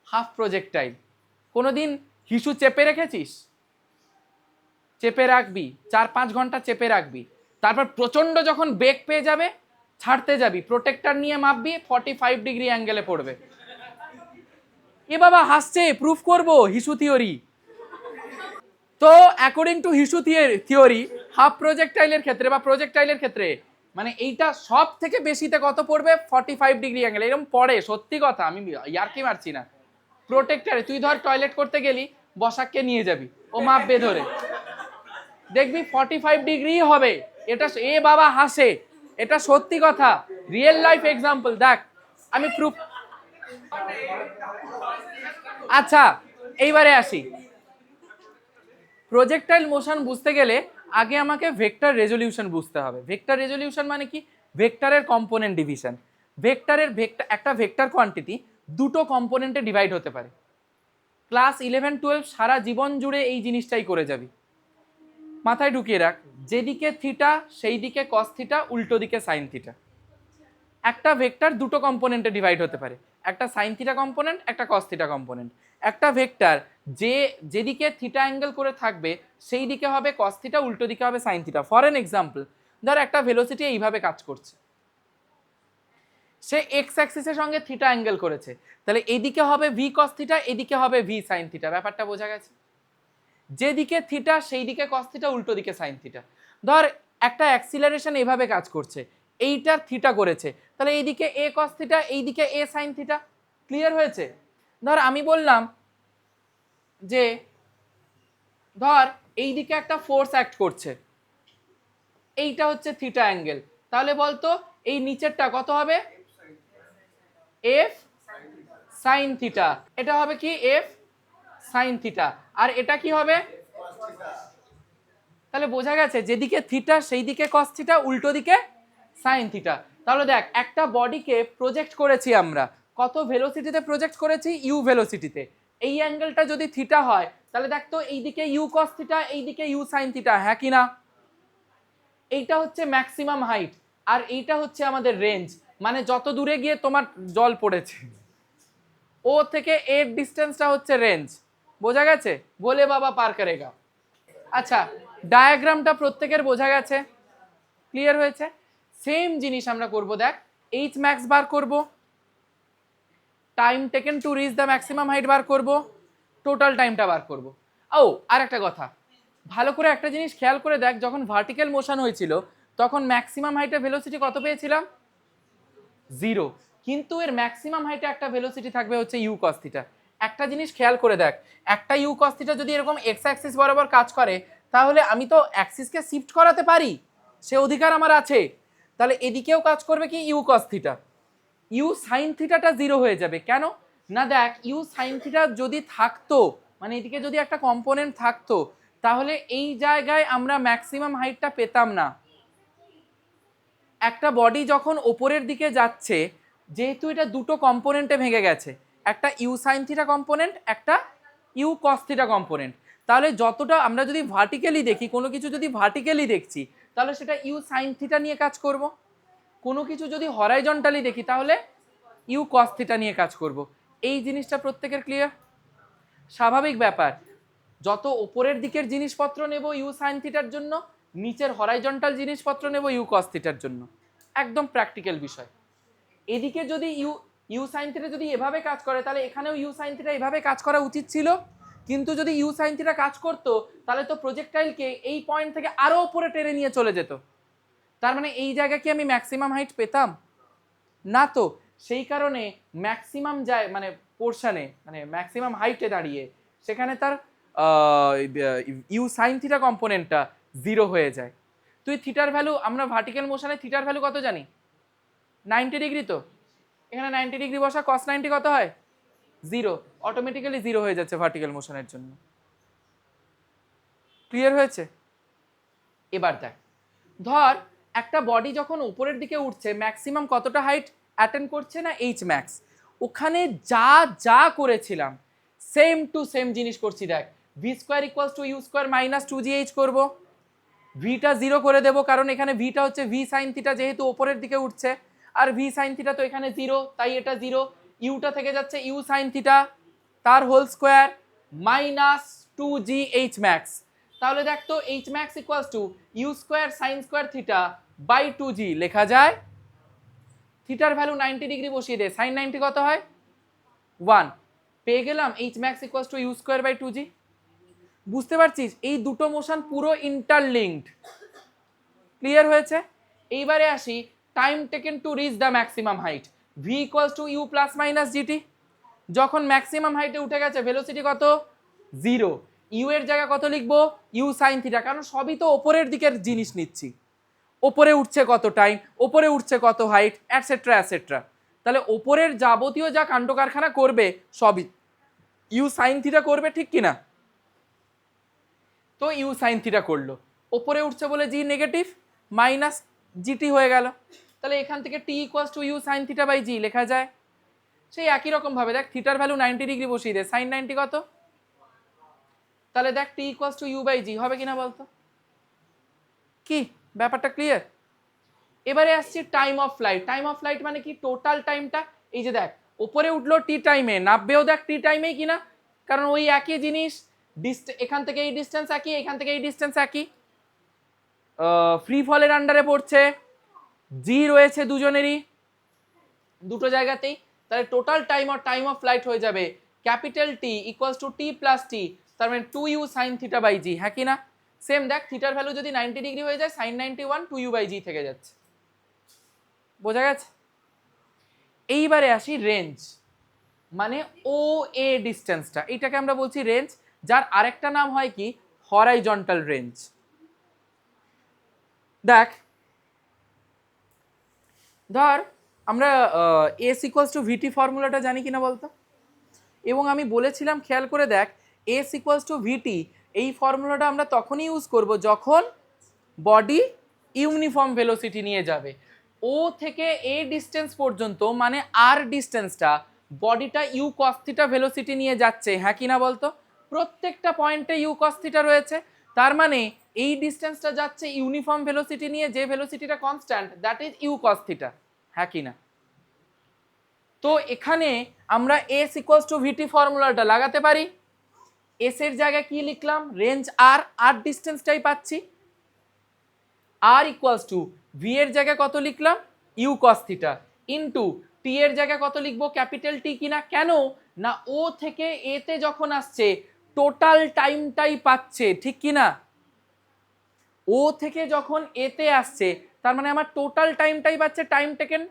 হাফ প্রজেক্টাইল। কোনোদিন হিসু চেপে রেখেছিস? চেপে রাখবি, 4-5 ঘন্টা চেপে রাখবি, তারপর প্রচন্ড যখন বেগ পেয়ে যাবে ছাড়তে যাবি, প্রোটেক্টর নিয়ে মাপবি, 45 ডিগ্রি অ্যাঙ্গেলে পড়বে। এ বাবা হাসছে, প্রুফ করব হিসু থিওরি। তো অ্যাকর্ডিং টু হিসু থিওরি হাফ প্রজেক্টাইলের ক্ষেত্রে বা প্রজেক্টাইলের ক্ষেত্রে মানে এইটা সব থেকে বেশিতে কত পড়বে? 45 ডিগ্রি অ্যাঙ্গেল। এরকম পড়ে, সত্যি কথা, আমি ইয়ার্কি মারছি না। প্রোটেক্টরে তুই ধর টয়লেট করতে গেলি, বসাককে নিয়ে যাবি, ও মাপবে ধরে, দেখবি 45 ডিগ্রি হবে। এটা এ বাবা হাসে, এটা সত্যি কথা, রিয়েল লাইফ এক্সাম্পল। দেখ আমি প্রুফ। আচ্ছা এইবারে আসি, প্রজেক্টাইল মোশন বুঝতে গেলে আগে আমাকে ভেক্টর রেজলিউশন বুঝতে হবে। ভেক্টর রেজলিউশন মানে কি? ভেক্টরের কম্পোনেন্ট ডিভিশন। ভেক্টরের একটা ভেক্টর কোয়ান্টিটি দুটো কম্পোনেন্টে ডিভাইড হতে পারে। ক্লাস 11-12 সারা জীবন জুড়ে এই জিনিসটাই করে যাবি, মাথায় ঢুকিয়ে রাখ। যেদিকে থিটা সেই দিকে কস থিটা, উল্টো দিকে সাইন থিটা। একটা ভেক্টর দুটো কম্পোনেন্টে ডিভাইড হতে পারে, একটা সাইন থিটা কম্পোনেন্ট, একটা কস থিটা কম্পোনেন্ট। একটা ভেক্টর যেদিকে থিটা অ্যাঙ্গেল করে থাকবে সেই দিকে হবে কস থিটা, উল্টো দিকে হবে sine theta. For an example, ধর একটা ভেলোসিটি এইভাবে কাজ করছে, সে এক্স অ্যাক্সিসের সঙ্গে থিটা অ্যাঙ্গেল করেছে, তাহলে এদিকে হবে ভি কস থিটা, এদিকে হবে ভি সাইন থিটা। ব্যাপারটা বোঝা গেছে? যেদিকে থিটা সেই দিকে কস থিটা, উল্টো দিকে সাইন থিটা। ধর একটা অ্যাক্সিলারেশন এভাবে কাজ করছে, এইটা থিটা করেছে, তাহলে এইদিকে এ কস থিটা, এইদিকে এ সাইন থিটা। ক্লিয়ার হয়েছে? ধর আমি বললাম যে ধর এইদিকে একটা ফোর্স অ্যাক্ট করছে, এইটা হচ্ছে থিটা অ্যাঙ্গেল, তাহলে বলতো এই নিচেরটা কত হবে? F sine theta. এটা হবে কি? F sine theta. আর এটা কি হবে? তাহলে বোঝা গেছে যেদিকে থিটা সেই দিকে কস থিটা, উল্টো দিকে সাইন থিটা। তাহলে দেখ একটা বডিকে প্রজেক্ট করেছি আমরা, কত ভেলোসিটিতে প্রজেক্ট করেছি? ইউ ভেলোসিটিতে। এই অ্যাঙ্গেলটা যদি থিটা হয় তাহলে দেখ তো এইদিকে ইউ কস থিটা, এইদিকে ইউ সাইন থিটা, হ্যাঁ কি না? এইটা হচ্ছে ম্যাক্সিমাম হাইট আর এইটা হচ্ছে আমাদের রেঞ্জ, মানে যত দূরে গিয়ে তোমার জল পড়েছে ও থেকে এর ডিস্টেন্সটা হচ্ছে রেঞ্জ। বোঝা গেছে? বলে বাবা পার করেগা। আচ্ছা ডায়াগ্রামটা প্রত্যেকের বোঝা গেছে? ক্লিয়ার হয়েছে? সেম জিনিস আমরা করব, দেখ এইচ ম্যাক্স বার করব, time taken to reach the maximum height বার করব, টোটাল টাইমটা বার করব। ও আর একটা কথা, ভালো করে একটা জিনিস খেয়াল করে দেখ, যখন ভার্টিক্যাল মোশন হয়েছিল তখন ম্যাক্সিমাম হাইটের ভেলোসিটি কত পেয়েছিলাম? 0। কিন্তু এর ম্যাক্সিমাম হাইটে একটা ভেলোসিটি থাকবে হচ্ছে ইউ কস থিটা। একটা জিনিস খেয়াল করে দেখ, একটা ইউ কস থিটা যদি এরকম এক্স অ্যাক্সিস বরাবর কাজ করে তাহলে আমি তো অ্যাক্সিসকে শিফট করাতে পারি, সে অধিকার আমার আছে। তাহলে এদিকেও কাজ করবে কি? U cos theta. U sine থিটাটা 0 হয়ে যাবে। কেন না? দেখ ইউ সাইন থিটা যদি থাকতো, মানে এদিকে যদি একটা কম্পোনেন্ট থাকতো, তাহলে এই জায়গায় আমরা ম্যাক্সিমাম হাইটটা পেতাম না। একটা বডি যখন ওপরের দিকে যাচ্ছে, যেহেতু এটা দুটো কম্পোনেন্টে ভেঙে গেছে, একটা ইউ সাইন থিটা কম্পোনেন্ট, একটা ইউ কস থিটা কম্পোনেন্ট, তাহলে যতটা আমরা যদি ভার্টিক্যালি দেখি, কোনো কিছু যদি ভার্টিক্যালি দেখছি তাহলে সেটা ইউ সাইন থিটা নিয়ে কাজ করব, কোনো কিছু যদি হরাইজন্টালি দেখি তাহলে ইউ কস থিটা নিয়ে কাজ করব। এই জিনিসটা প্রত্যেকের ক্লিয়ার? স্বাভাবিক ব্যাপার, যত উপরের দিকের জিনিসপত্র নেব ইউ সাইন থিটার জন্য, নিচের হরাইজন্টাল জিনিসপত্র নেব ইউ কস থিটার জন্য। একদম প্র্যাকটিক্যাল বিষয়। এদিকে যদি ইউ সাইন থিটা যদি এভাবে কাজ করে তাহলে এখানেও ইউ সাইন থিটা এভাবে কাজ করা উচিত ছিল, কিন্তু যদি ইউ সাইন থিটা কাজ করতো তাহলে তো প্রজেক্টাইলকে এই পয়েন্ট থেকে আরো উপরে টেনে নিয়ে চলে যেত। তার মানে এই জায়গায় কি আমি ম্যাক্সিমাম হাইট পেতাম না? তো সেই কারণে ম্যাক্সিমাম যায় মানে পোর্শনে, মানে ম্যাক্সিমাম হাইটে দাঁড়িয়ে সেখানে তার ইউ সাইন থিটা কম্পোনেন্টটা 0 হয়ে যায়। তুই থিটার ভ্যালু, আমরা ভার্টিক্যাল মোশনে থিটার ভ্যালু কত জানি? 90 ডিগ্রি। তো এখানে 90 ডিগ্রি বসা, cos 90 কত হয়? 0। অটোমেটিক্যালি 0 হয়ে যাচ্ছে ভার্টিক্যাল মোশনের জন্য। ক্লিয়ার হয়েছে? এবার দেখ, ধর একটা বডি যখন উপরের দিকে উঠছে, ম্যাক্সিমাম কতটা হাইট অ্যাটেন্ড করছে না? H max. ওখানে যা যা করেছিলাম সেম টু সেম জিনিস করছি। দেখ, V square equals to you square minus 2gh করবো, ভিটা 0 করে দেবো, কারণ এখানে ভিটা হচ্ছে ভি সাইন থিটা, যেহেতু ওপরের দিকে উঠছে, আর ভি সাইন থিটা তো এখানে 0, তাই এটা 0। ইউটা থেকে যাচ্ছে ইউ সাইন থিটা, তার whole square minus 2gh max. তাহলে দেখ তো h max equals to you square sine square theta by 2g লেখা যায়। থিটার ভ্যালু 90 ডিগ্রি বসিয়ে দে, সাইন 90 কত হয়? 1। পেয়ে গেলাম h max equals to you square by 2g। বুঝতে পারছিস? এই দুটো মোশন পুরো ইন্টারলিঙ্কড। ক্লিয়ার হয়েছে? এইবারে আসি time taken to reach the maximum height. V equals to you plus minus gt. যখন ম্যাক্সিমাম হাইটে উঠে গেছে, ভেলোসিটি কত? 0। ইউ এর জায়গা কত লিখবো? ইউ সাইন থিটা, কারণ সবই তো ওপরের দিকের জিনিস নিচ্ছি। ওপরে উঠছে কত টাইম, ওপরে উঠছে কত হাইট, অ্যাটসেট্রা অ্যাটসেট্রা। তাহলে ওপরের যাবতীয় যা কাণ্ড কারখানা করবে সবই ইউ সাইন থিটা করবে, ঠিক কিনা? তো ইউ সাইন থিটা করলো, ওপরে উঠছে বলে জি নেগেটিভ, মাইনাস জিটি হয়ে গেল। তাহলে এখান থেকে t equals to u sine theta by g লেখা যায়। সেই একই রকম ভাবে দেখ, থিটার ভ্যালু 90 ডিগ্রি বসিয়ে দে, সাইন 90 কত? তাহলে দেখ টি equals to u by g হবে কিনা বলতো? কি ব্যাপারটা ক্লিয়ার? এবারে আসছি time of flight. Time of flight মানে কি? টোটাল টাইমটা। এই যে দেখ, ওপরে উঠলো টি টাইমে, নামবেও দেখ টি টাইমেই কিনা, কারণ ওই একই জিনিস। এখান থেকে এই ডিস্টেন্স একই, এখান থেকে এই ডিস্টেন্স একই, ফ্রি ফলের আন্ডারে পড়ছে, জি রয়েছে দুজনেরই, দুটো জায়গাতেই। তাহলে total time or time of flight হয়ে যাবে capital T equals to t plus t, তার মানে 2u সাইন থিটা বাই জি। হ্যাঁ কি না? সেম দেখ, থিটার ভ্যালু যদি 90 ডিগ্রি হয়ে যায়, সাইন 91 2u বাই জি থেকে যাচ্ছে। বোঝা গেছে? এইবারে আসি রেঞ্জ, মানে ও এ ডিস্টেন্সটা, এইটাকে আমরা বলছি রেঞ্জ, যার আরেকটা নাম হয় কি? Horizontal range. দেখ, ধর আমরা এস ইকুয়ালস টু ভিটি ফর্মুলাটা জানি কিনা বলতো? এবং আমি বলেছিলাম, খেয়াল করে দেখ, এস ইকুয়ালস টু ভিটি এই ফর্মুলাটা আমরা তখনই ইউজ করব যখন বডি ইউনিফর্ম ভেলোসিটি নিয়ে যাবে। ও থেকে এ ডিস্টেন্স পর্যন্ত, মানে আর ডিস্টেন্সটা, বডিটা ইউ কস থিটা ভেলোসিটি নিয়ে যাচ্ছে। হ্যাঁ কি না বলতো? প্রত্যেকটা পয়েন্টে ইউ কস থিটা রয়েছে, তার মানে এই ডিস্টেন্সটা যাচ্ছে ইউনিফর্ম ভেলোসিটি নিয়ে, যে ভেলোসিটিটা constant, that is u cos theta. হ্যাঁ কি না? তো এখানে আমরা এস ইকুয়ালস টু ভিটি ফর্মুলাটা লাগাতে পারি। এস এর জায়গায় কি লিখলাম? রেঞ্জ আর, আর ডিস্টেন্সটাই পাচ্ছি। আর ইকুয়ালস টু ভি এর জায়গায় কত লিখলাম? U cos theta, into t এর জায়গায় কত লিখবো? ক্যাপিটাল টি কিনা? কেন না, ও থেকে এ তে যখন আসছে টোটাল টাইমটাই পাচ্ছে, ঠিক কিনা? ও থেকে যখন এ তে আসছে, তার মানে আমার টোটাল টাইমটাই পাচ্ছে, time taken,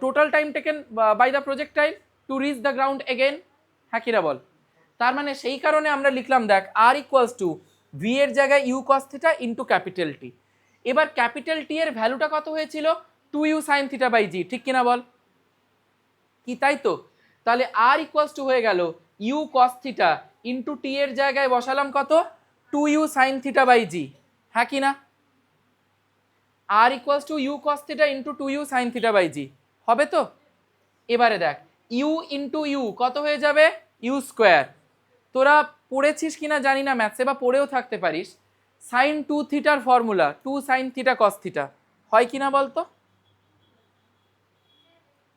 total time taken by the projectile to reach the ground again. হ্যাঁ কিনা বল? তার মানে সেই কারণে আমরা লিখলাম, দেখ, আর ইকুয়ালস টু ভি এর জায়গায় u cos theta into capital T. এবার ক্যাপিটাল টি এর ভ্যালুটা কত হয়েছিল? 2u সাইন থিটা বাই জি, ঠিক কিনা বল? কি তাই তো? তাহলে আর ইকুয়ালস টু হয়ে গেল ইউ কস থিটা ইন্টু টি এর জায়গায় বসালাম কত? 2u সাইন থিটা বাই জি। হ্যাঁ কি না? R equals to u cos theta into 2u sine theta by g হবে তো? এবারে দেখ, ইউ ইন্টু ইউ কত হয়ে যাবে? U square. তোরা পড়েছিস কিনা জানি না ম্যাথসে, বা পড়েও থাকতে পারিস, সাইন 2 থিটার formula 2 sign theta cos theta হয় কিনা বলতো?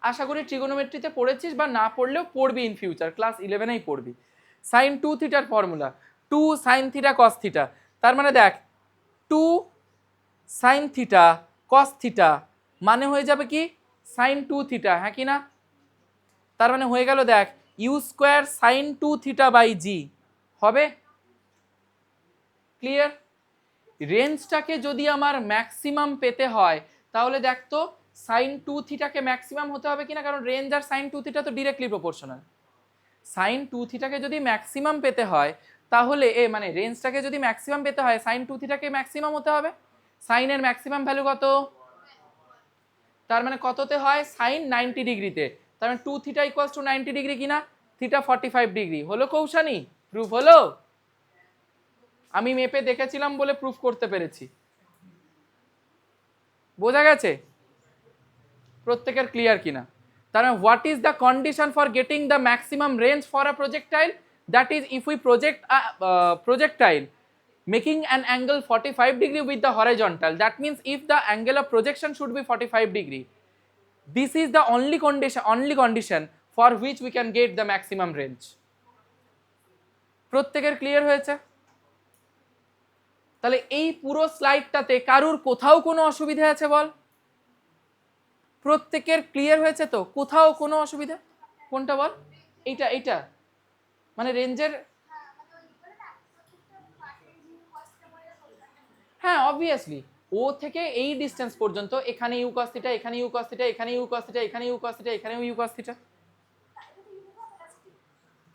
আশা করি ট্রিগোনোমেট্রিতে পড়েছিস, বা না পড়লেও পড়বি ইন ফিউচার, ক্লাস 11এই পড়বি। সাইন 2 থিটার formula 2 sign theta cos theta, তার মানে দেখ 2 সাইন থিটা কস থিটা মানে হয়ে যাবে কি? Sine 2 theta. হ্যাঁ কি না? তার মানে হয়ে গেল, দেখ, u square sine 2 theta by g হবে। ক্লিয়ার? রেঞ্জটাকে যদি আমার ম্যাক্সিমাম পেতে হয়, তাহলে দেখ তো সাইন 2 থিটাকে ম্যাক্সিমাম হতে হবে কিনা, কারণ রেঞ্জ আর সাইন 2 থিটা তো ডিরেক্টলি প্রপোর্শনাল। সাইন 2 থিটাকে যদি ম্যাক্সিমাম পেতে হয়, তাহলে মানে রেঞ্জটাকে যদি ম্যাক্সিমাম পেতে হয় সাইন 2 থিটাকে ম্যাক্সিমাম হতে হবে। সাইনের ম্যাক্সিমাম ভ্যালু কত? তার মানে কততে হয়? সাইন 90 ডিগ্রিতে। তার মানে 2 থিটা ইকুয়ালস টু 90 ডিগ্রি কিনা? Theta 45 degree. হলো কৌশানি? প্রুফ হলো? আমি মেপে দেখেছিলাম বলে প্রুফ করতে পেরেছি। বোঝা গেছে? প্রত্যেকের ক্লিয়ার কিনা? তার মানে what is the condition for getting the maximum range for a projectile? That is if we project a projectile making an angle 45 degree with the horizontal. That means if the angle of projection should be 45 degree, this is the only condition for which we can get the maximum range. প্রত্যেকের clear হয়েছে? তাহলে এই পুরো স্লাইডটাতে কারুর কোথাও কোনো অসুবিধা আছে বল? প্রত্যেকের ক্লিয়ার হয়েছে তো? কোথাও কোনো অসুবিধা? কোনটা বল? এইটা মানে রেঞ্জের, হ্যাঁ অবভিয়াসলি ও থেকে এই ডিসটেন্স পর্যন্ত এখানে ইউ কস থিটা, এখানে ইউ কস থিটা, এখানে ইউ কস থিটা, এখানে ইউ কস থিটা, এখানেও ইউ কস থিটা।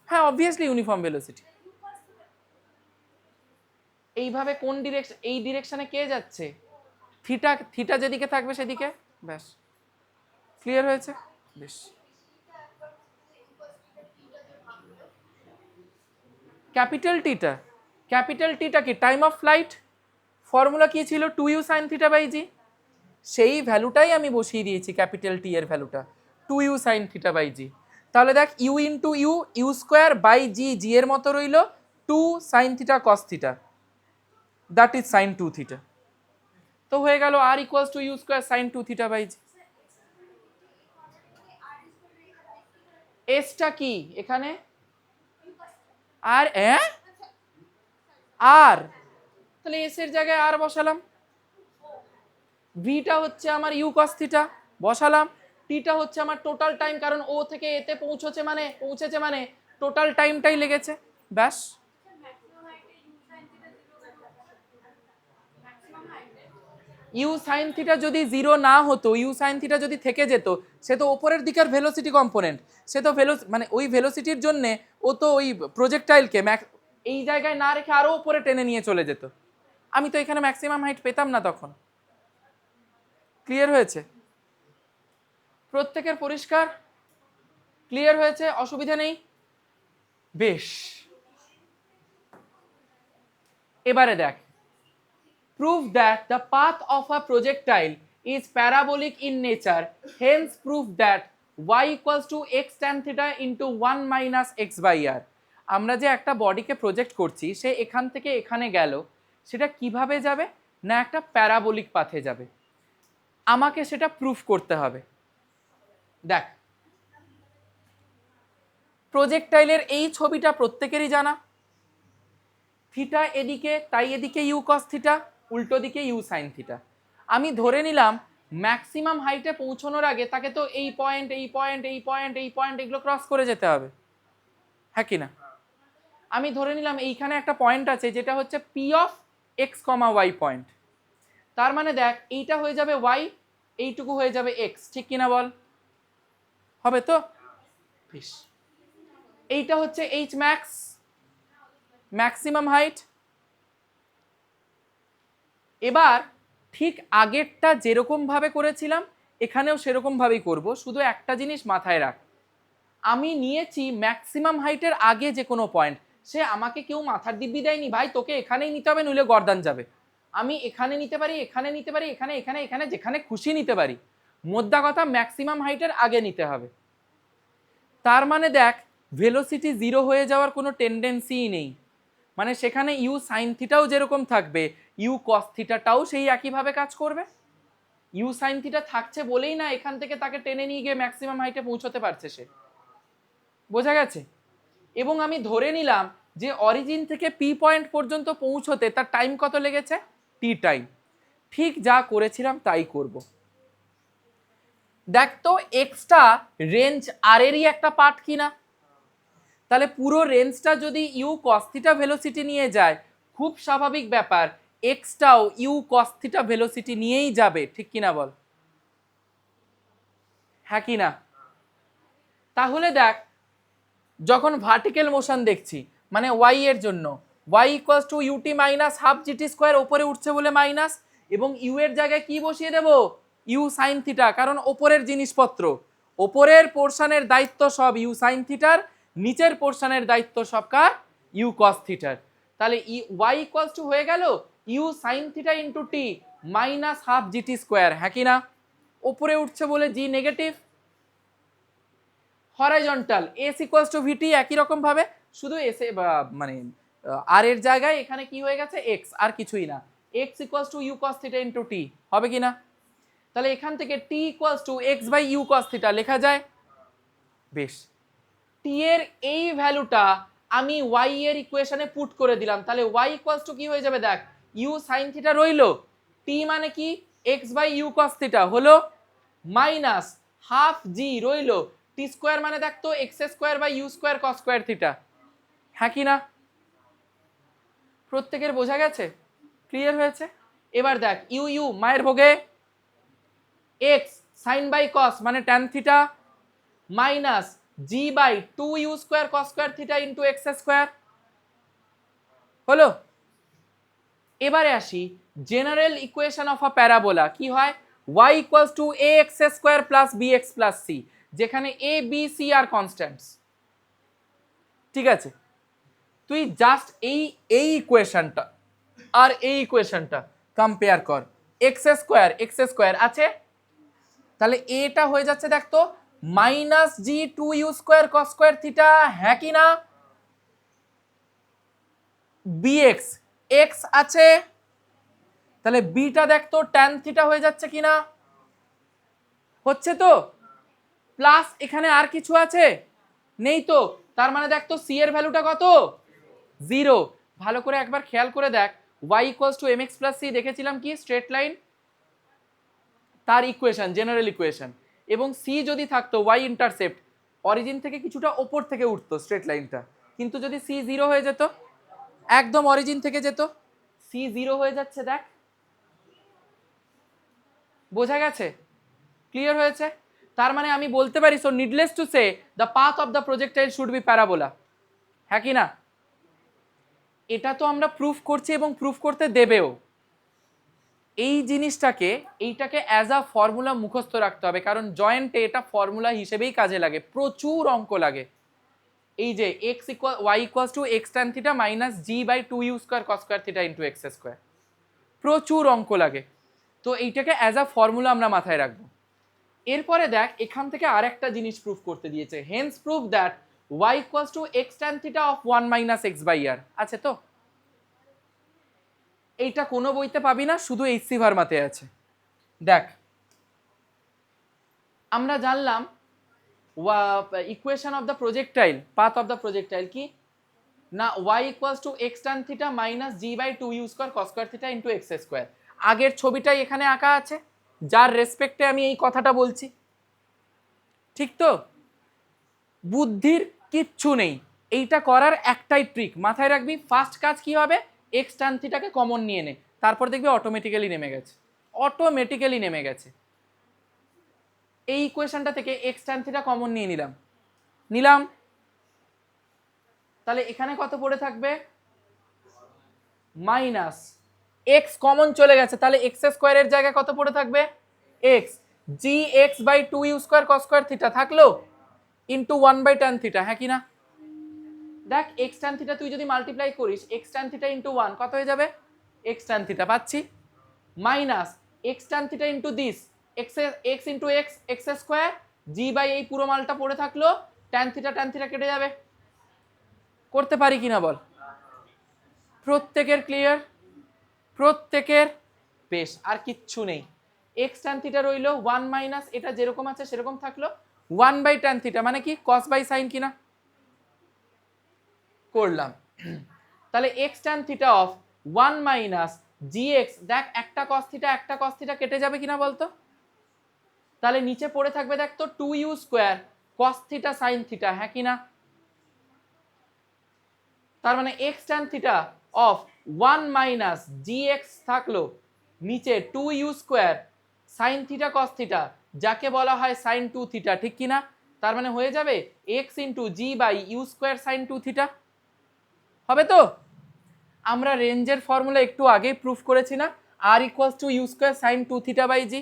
হ্যাঁ অবভিয়াসলি ইউনিফর্ম ভেলোসিটি। এইভাবে কোন ডিরেকশন, এই ডিরেকশনে কে যাচ্ছে? থিটা যেদিকে থাকবে সেদিকে। ব্যাস ক্লিয়ার হয়েছে? বেশ। ক্যাপিটাল টিটা কি? Time of flight. ফর্মুলা কি ছিল? 2u sin থিটা বাই জি। সেই ভ্যালুটাই আমি বসিয়ে দিয়েছি, ক্যাপিটাল টি এর ভ্যালুটা 2u sin theta by g. তাহলে দেখ u into u, u square by g, g এর মতো রইল 2 sin theta cos theta, that is sin 2 theta. তো হয়ে গেল r equals to you square sin 2 theta by g. এসটা কি এখানে? আর আর তাহলে এস এর জায়গায় আর বসালাম। ভিটা হচ্ছে আমার ইউ কস থিটা বসালাম। টিটা হচ্ছে আমার টোটাল টাইম, কারণ ও থেকে এতে পৌঁছেছে মানে টোটাল টাইমটাই লেগেছে। ব্যাস। ইউ সাইন থিটা যদি জিরো না হতো, ইউ সাইন থিটা যদি থেকে যেত, সে তো ওপরের দিকের ভেলোসিটি কম্পোনেন্ট, সে তো মানে ওই ভেলোসিটির জন্য ও তো ওই প্রজেক্টাইলকে এই জায়গায় না রেখে আরো উপরে টেনে নিয়ে চলে যেত। আমি তো এখানে ম্যাক্সিমাম হাইট পেতাম না তখন। ক্লিয়ার হয়েছে? প্রত্যেকের পরিষ্কার? ক্লিয়ার হয়েছে? অসুবিধা নেই? বেশ। এবারে দেখ, prove that the path of a projectile is parabolic in nature, hence prove that y equals to x tan theta into 1 minus x by r. আমরা যে একটা বডিকে প্রজেক্ট করছি, সে এখান থেকে এখানে গেল, সেটা কিভাবে যাবে? না একটা প্যারাবোলিক পাথে যাবে। আমাকে সেটা প্রুফ করতে হবে। দেখ, প্রজেক্টাইলের এই ছবিটা প্রত্যেকেরই জানা। থিটা এদিকে, তাই এদিকে ইউ কস থিটা, উল্টো দিকে ইউ সাইন থিটা। আমি ধরে নিলাম ম্যাক্সিমাম হাইটে পৌঁছানোর আগে তাকে তো এই পয়েন্ট এগুলো ক্রস করে যেতে হবে, হ্যাঁ কি না? আমি ধরে নিলাম এইখানে একটা পয়েন্ট আছে যেটা হচ্ছে P of x comma y point. তার মানে দেখ, এইটা হয়ে যাবে ওয়াই, এইটুকু হয়ে যাবে এক্স, ঠিক কিনা বল? হবে তো? বেশ। এইটা হচ্ছে এইচ ম্যাক্স, ম্যাক্সিমাম হাইট। এবার ঠিক আগেরটা যেরকম ভাবে করেছিলাম এখানেও সেরকম ভাবেই করব, শুধু একটা জিনিস মাথায় রাখ, আমি নিয়েছি ম্যাক্সিমাম হাইটের আগে যে কোনো পয়েন্ট। সে আমাকে কেউ মাথার দিব্যি দেয়নি, ভাই তোকে এখানেই নিতে হবে নইলে গর্দান যাবে। আমি এখানে নিতে পারি, এখানে নিতে পারি, এখানে এখানে এখানে যেখানে খুশি নিতে পারি, মোদ্দা কথা ম্যাক্সিমাম হাইটের আগে নিতে হবে। তার মানে দেখ, ভেলোসিটি জিরো হয়ে যাওয়ার কোনো টেন্ডেন্সিই নেই। মানে সেখানে ইউ সাইন থিটাও যেরকম থাকবে, ইউ কস থিটাটাও সেই একইভাবে কাজ করবে। ইউ সাইন থিটা থাকছে বলেই না এখান থেকে তাকে টেনে নিয়ে গিয়ে ম্যাক্সিমাম হাইটে পৌঁছতে পারছে সে। বোঝা গেছে? এবং আমি ধরে নিলাম যে অরিজিন থেকে পি পয়েন্ট পর্যন্ত পৌঁছতে তার টাইম কত লেগেছে? Tea time. ঠিক যা করেছিলাম তাই করব। দেখ তো এক্সটা রেঞ্জ আর এরই একটা পার্ট কিনা। তাহলে পুরো রেঞ্জটা যদি ইউ কস থিটা ভেলোসিটি নিয়ে যায়, খুব স্বাভাবিক ব্যাপার এক্সটাও ইউ কস থিটা ভেলোসিটি নিয়েই যাবে, ঠিক কিনা বল? হ্যাঁ কি না? তাহলে দেখ, যখন ভার্টিক্যাল মোশন দেখছি মানে ওয়াই এর জন্য, y equals to ut minus half GT square, ওপরে উঠছে বলে মাইনাস, এবং ইউ এর জায়গায় কি বসিয়ে দেব, ইউ সাইন থিটা, কারণ ওপরের জিনিসপত্র, ওপরের পোর্শনের দায়িত্ব সব ইউ সাইন থিটার, নিচের পোর্শনের দায়িত্ব সব কার, ইউ কস থিটার। তাহলে ওয়াই ইকুয়ালস টু হয়ে গেল u sine theta into t minus half GT square, হ্যাঁ কি না? ওপরে উঠছে বলে g negative. Horizontal s equals to v t, একই রকম ভাবে শুধু এস মানে আর এর জায়গায় এখানে কি হয়ে গেছে এক্স, আর কিছুই না, x equals to u cos theta into t, হবে কি না? তাহলে এখান থেকে t equals to x by u cos theta লেখা যায়। বেশ, টি এর এই ভ্যালুটা আমি ওয়াই এর ইকুয়েশনে পুট করে দিলাম, তাহলে ওয়াই ইকুয়ালস টু কি হয়ে যাবে দেখ, ইউ সাইন থিটা রইলো, টি মানে কি x by u cos theta হলো, মাইনাস হাফ জি রইলো, টি স্কোয়ার মানে দেখ তো x square by u square cos square theta, হ্যাঁ কি না? প্রত্যেকের বোঝা গেছে, ক্লিয়ার হয়েছে? এবার দেখ ইউ ইউ মায়ের ভোগে, এক্স সাইন বাই কস মানে tan theta, minus g by two you square cos square theta into x square, হলো? এবারে আসি general equation of a parabola, কি হয়, y equals to a x square plus b x plus c, যেখানে a b c আর constants, ঠিক আছে? তুই জাস্ট এই ইকুয়েশনটা আর এই ইকুয়েশনটা কম্পেয়ার কর, এক্স স্কোয়ার আছে, তাহলে এটা হয়ে যাচ্ছে দেখ তো minus g two you square cos square theta, হ্যাঁ কি না? বিএক্স এক্স আছে, তাহলে বিটা দেখ তো ট্যান থিটা হয়ে যাচ্ছে কিনা, হচ্ছে তো, প্লাস এখানে আর কিছু আছে নেই তো, তার মানে দেখ তো সি এর ভ্যালুটা কত, 0। ভালো করে একবার খেয়াল করে দেখ, y equals two mx plus c দেখেছিলাম কি স্ট্রেট লাইন, তার ইকুয়েশন জেনারেল ইকুয়েশন, এবং c যদি থাকতো y ইন্টারসেপ্ট, অরিজিন থেকে কিছুটা ওপর থেকে উঠতো স্ট্রেট লাইনটা, কিন্তু যদি c 0 হয়ে যেত, একদম অরিজিন থেকে যেত, c 0 হয়ে যাচ্ছে দেখ, বোঝা গেছে, ক্লিয়ার হয়েছে? তার মানে আমি বলতে পারি, so needless to say the path of the projectile should be parabola, হ্যাঁ কি না? এটা তো আমরা প্রুফ করছি এবং প্রুফ করতে দেবেও, এই জিনিসটাকে এইটাকে অ্যাজ আ ফর্মুলা মুখস্থ রাখতে হবে, কারণ জয়েন্টে এটা ফর্মুলা হিসেবেই কাজে লাগে, প্রচুর অঙ্ক লাগে। এই যে x equal y equals to x tan theta minus g by two you square cos square theta into x square, প্রচুর অঙ্ক লাগে, তো এইটাকে অ্যাজ আ ফর্মুলা আমরা মাথায় রাখবো। এরপরে দেখ এখান থেকে আরেকটা জিনিস প্রুফ করতে দিয়েছে, hence proof that y equals to x tan theta of 1 minus x by r, আছে তো? এইটা কোনো বইতে পাবি না, শুধু এইচসি ভার্মাতে আছে। দেখ আমরা জানলাম equation of the projectile, path of the projectile কি না, y equals to x tan theta minus g by two you square cos square theta into x square, আগের ছবিটাই এখানে আঁকা আছে, যার রেসপেক্টে আমি এই কথাটা বলছি, ঠিক তো? বুদ্ধির কিচ্ছু নেই, এইটা করার একটাই ট্রিক মাথায় রাখবি, ফার্স্ট কাজ কি হবে, এক্স ট্যান থিটাকে কমন নিয়ে নে, তারপর দেখবি অটোমেটিক্যালি নেমে গেছে, অটোমেটিক্যালি নেমে গেছে। এই ইকুয়েশনটা থেকে এক্স ট্যান থিটা কমন নিয়ে নিলাম, তাহলে এখানে কত পড়ে থাকবে, মাইনাস এক্স কমন চলে গেছে, তাহলে এক্স স্কোয়ারের জায়গায় কত পড়ে থাকবে, x, g x by two you square cos square theta থাকলো ইন্টু 1 বাই ট্যান থিটা, হ্যাঁ কি না? দেখ এক্স ট্যান থিটা তুই যদি মাল্টিপ্লাই করিস, এক্স ট্যান থিটা ইন্টু 1 কত হয়ে যাবে, এক্স ট্যান থিটা পাচ্ছি, minus x tan theta into this x into x x square, g by এই পুরো মালটা পড়ে থাকলো, ট্যান থিটা কেটে যাবে, করতে পারি কিনা বল? প্রত্যেকের ক্লিয়ার? প্রত্যেকের? বেশ, আর কিচ্ছু নেই, এক্স ট্যান থিটা রইলো 1 মাইনাস এটা যেরকম আছে সেরকম থাকলো 1 বাই ট্যান থিটা, মানে কি কস বাই সাইন কিনা, করলাম। তাহলে x tan theta of 1 minus g x, দেখ একটা কস থিটা কেটে যাবে কিনা বলতো, তাহলে নিচে পড়ে থাকবে দেখ তো 2 u square cos theta sine theta, হ্যাঁ কিনা? তার মানে x tan theta of 1 minus g x থাকলো, নিচে 2 u square sine theta cos theta, যাকে বলা হয় সাইন 2 থিটা, ঠিক কিনা? তার মানে হয়ে যাবে x into g by u square sine 2 theta, হবে তো? আমরা রেঞ্জের ফর্মুলা একটু আগেই প্রুফ করেছি না, r equals to you square sine 2 theta by g.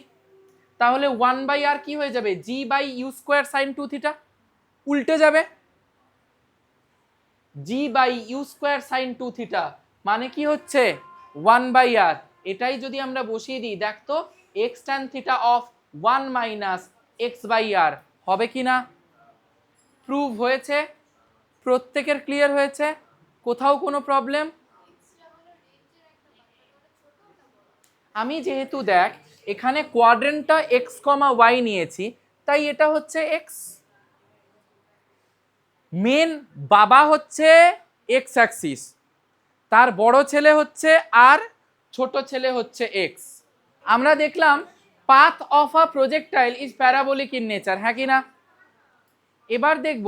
তাহলে 1/r কি হয়ে যাবে, g by u square sine 2 theta, উল্টে যাবে। G by u square sine 2 theta মানে কি হচ্ছে 1/r। এটাই যদি আমরা বসিয়ে দিই, দেখ তো x tan theta of 1 minus x by r হবে কি না? প্রুভ হয়েছে, প্রত্যেকের ক্লিয়ার হয়েছে, কোথাও কোনো প্রবলেম? আমি যেহেতু দেখ এখানে কোয়াড্রেন্টটা এক্স কমা ওয়াই নিয়েছি, তাই এটা হচ্ছে এক্স। মেন বাবা হচ্ছে এক্স অ্যাক্সিস, তার বড় ছেলে হচ্ছে আর, ছোট ছেলে হচ্ছে এক্স। আমরা দেখলাম path of a projectile is parabolic in nature, হ্যাঁ কি না? এবার দেখব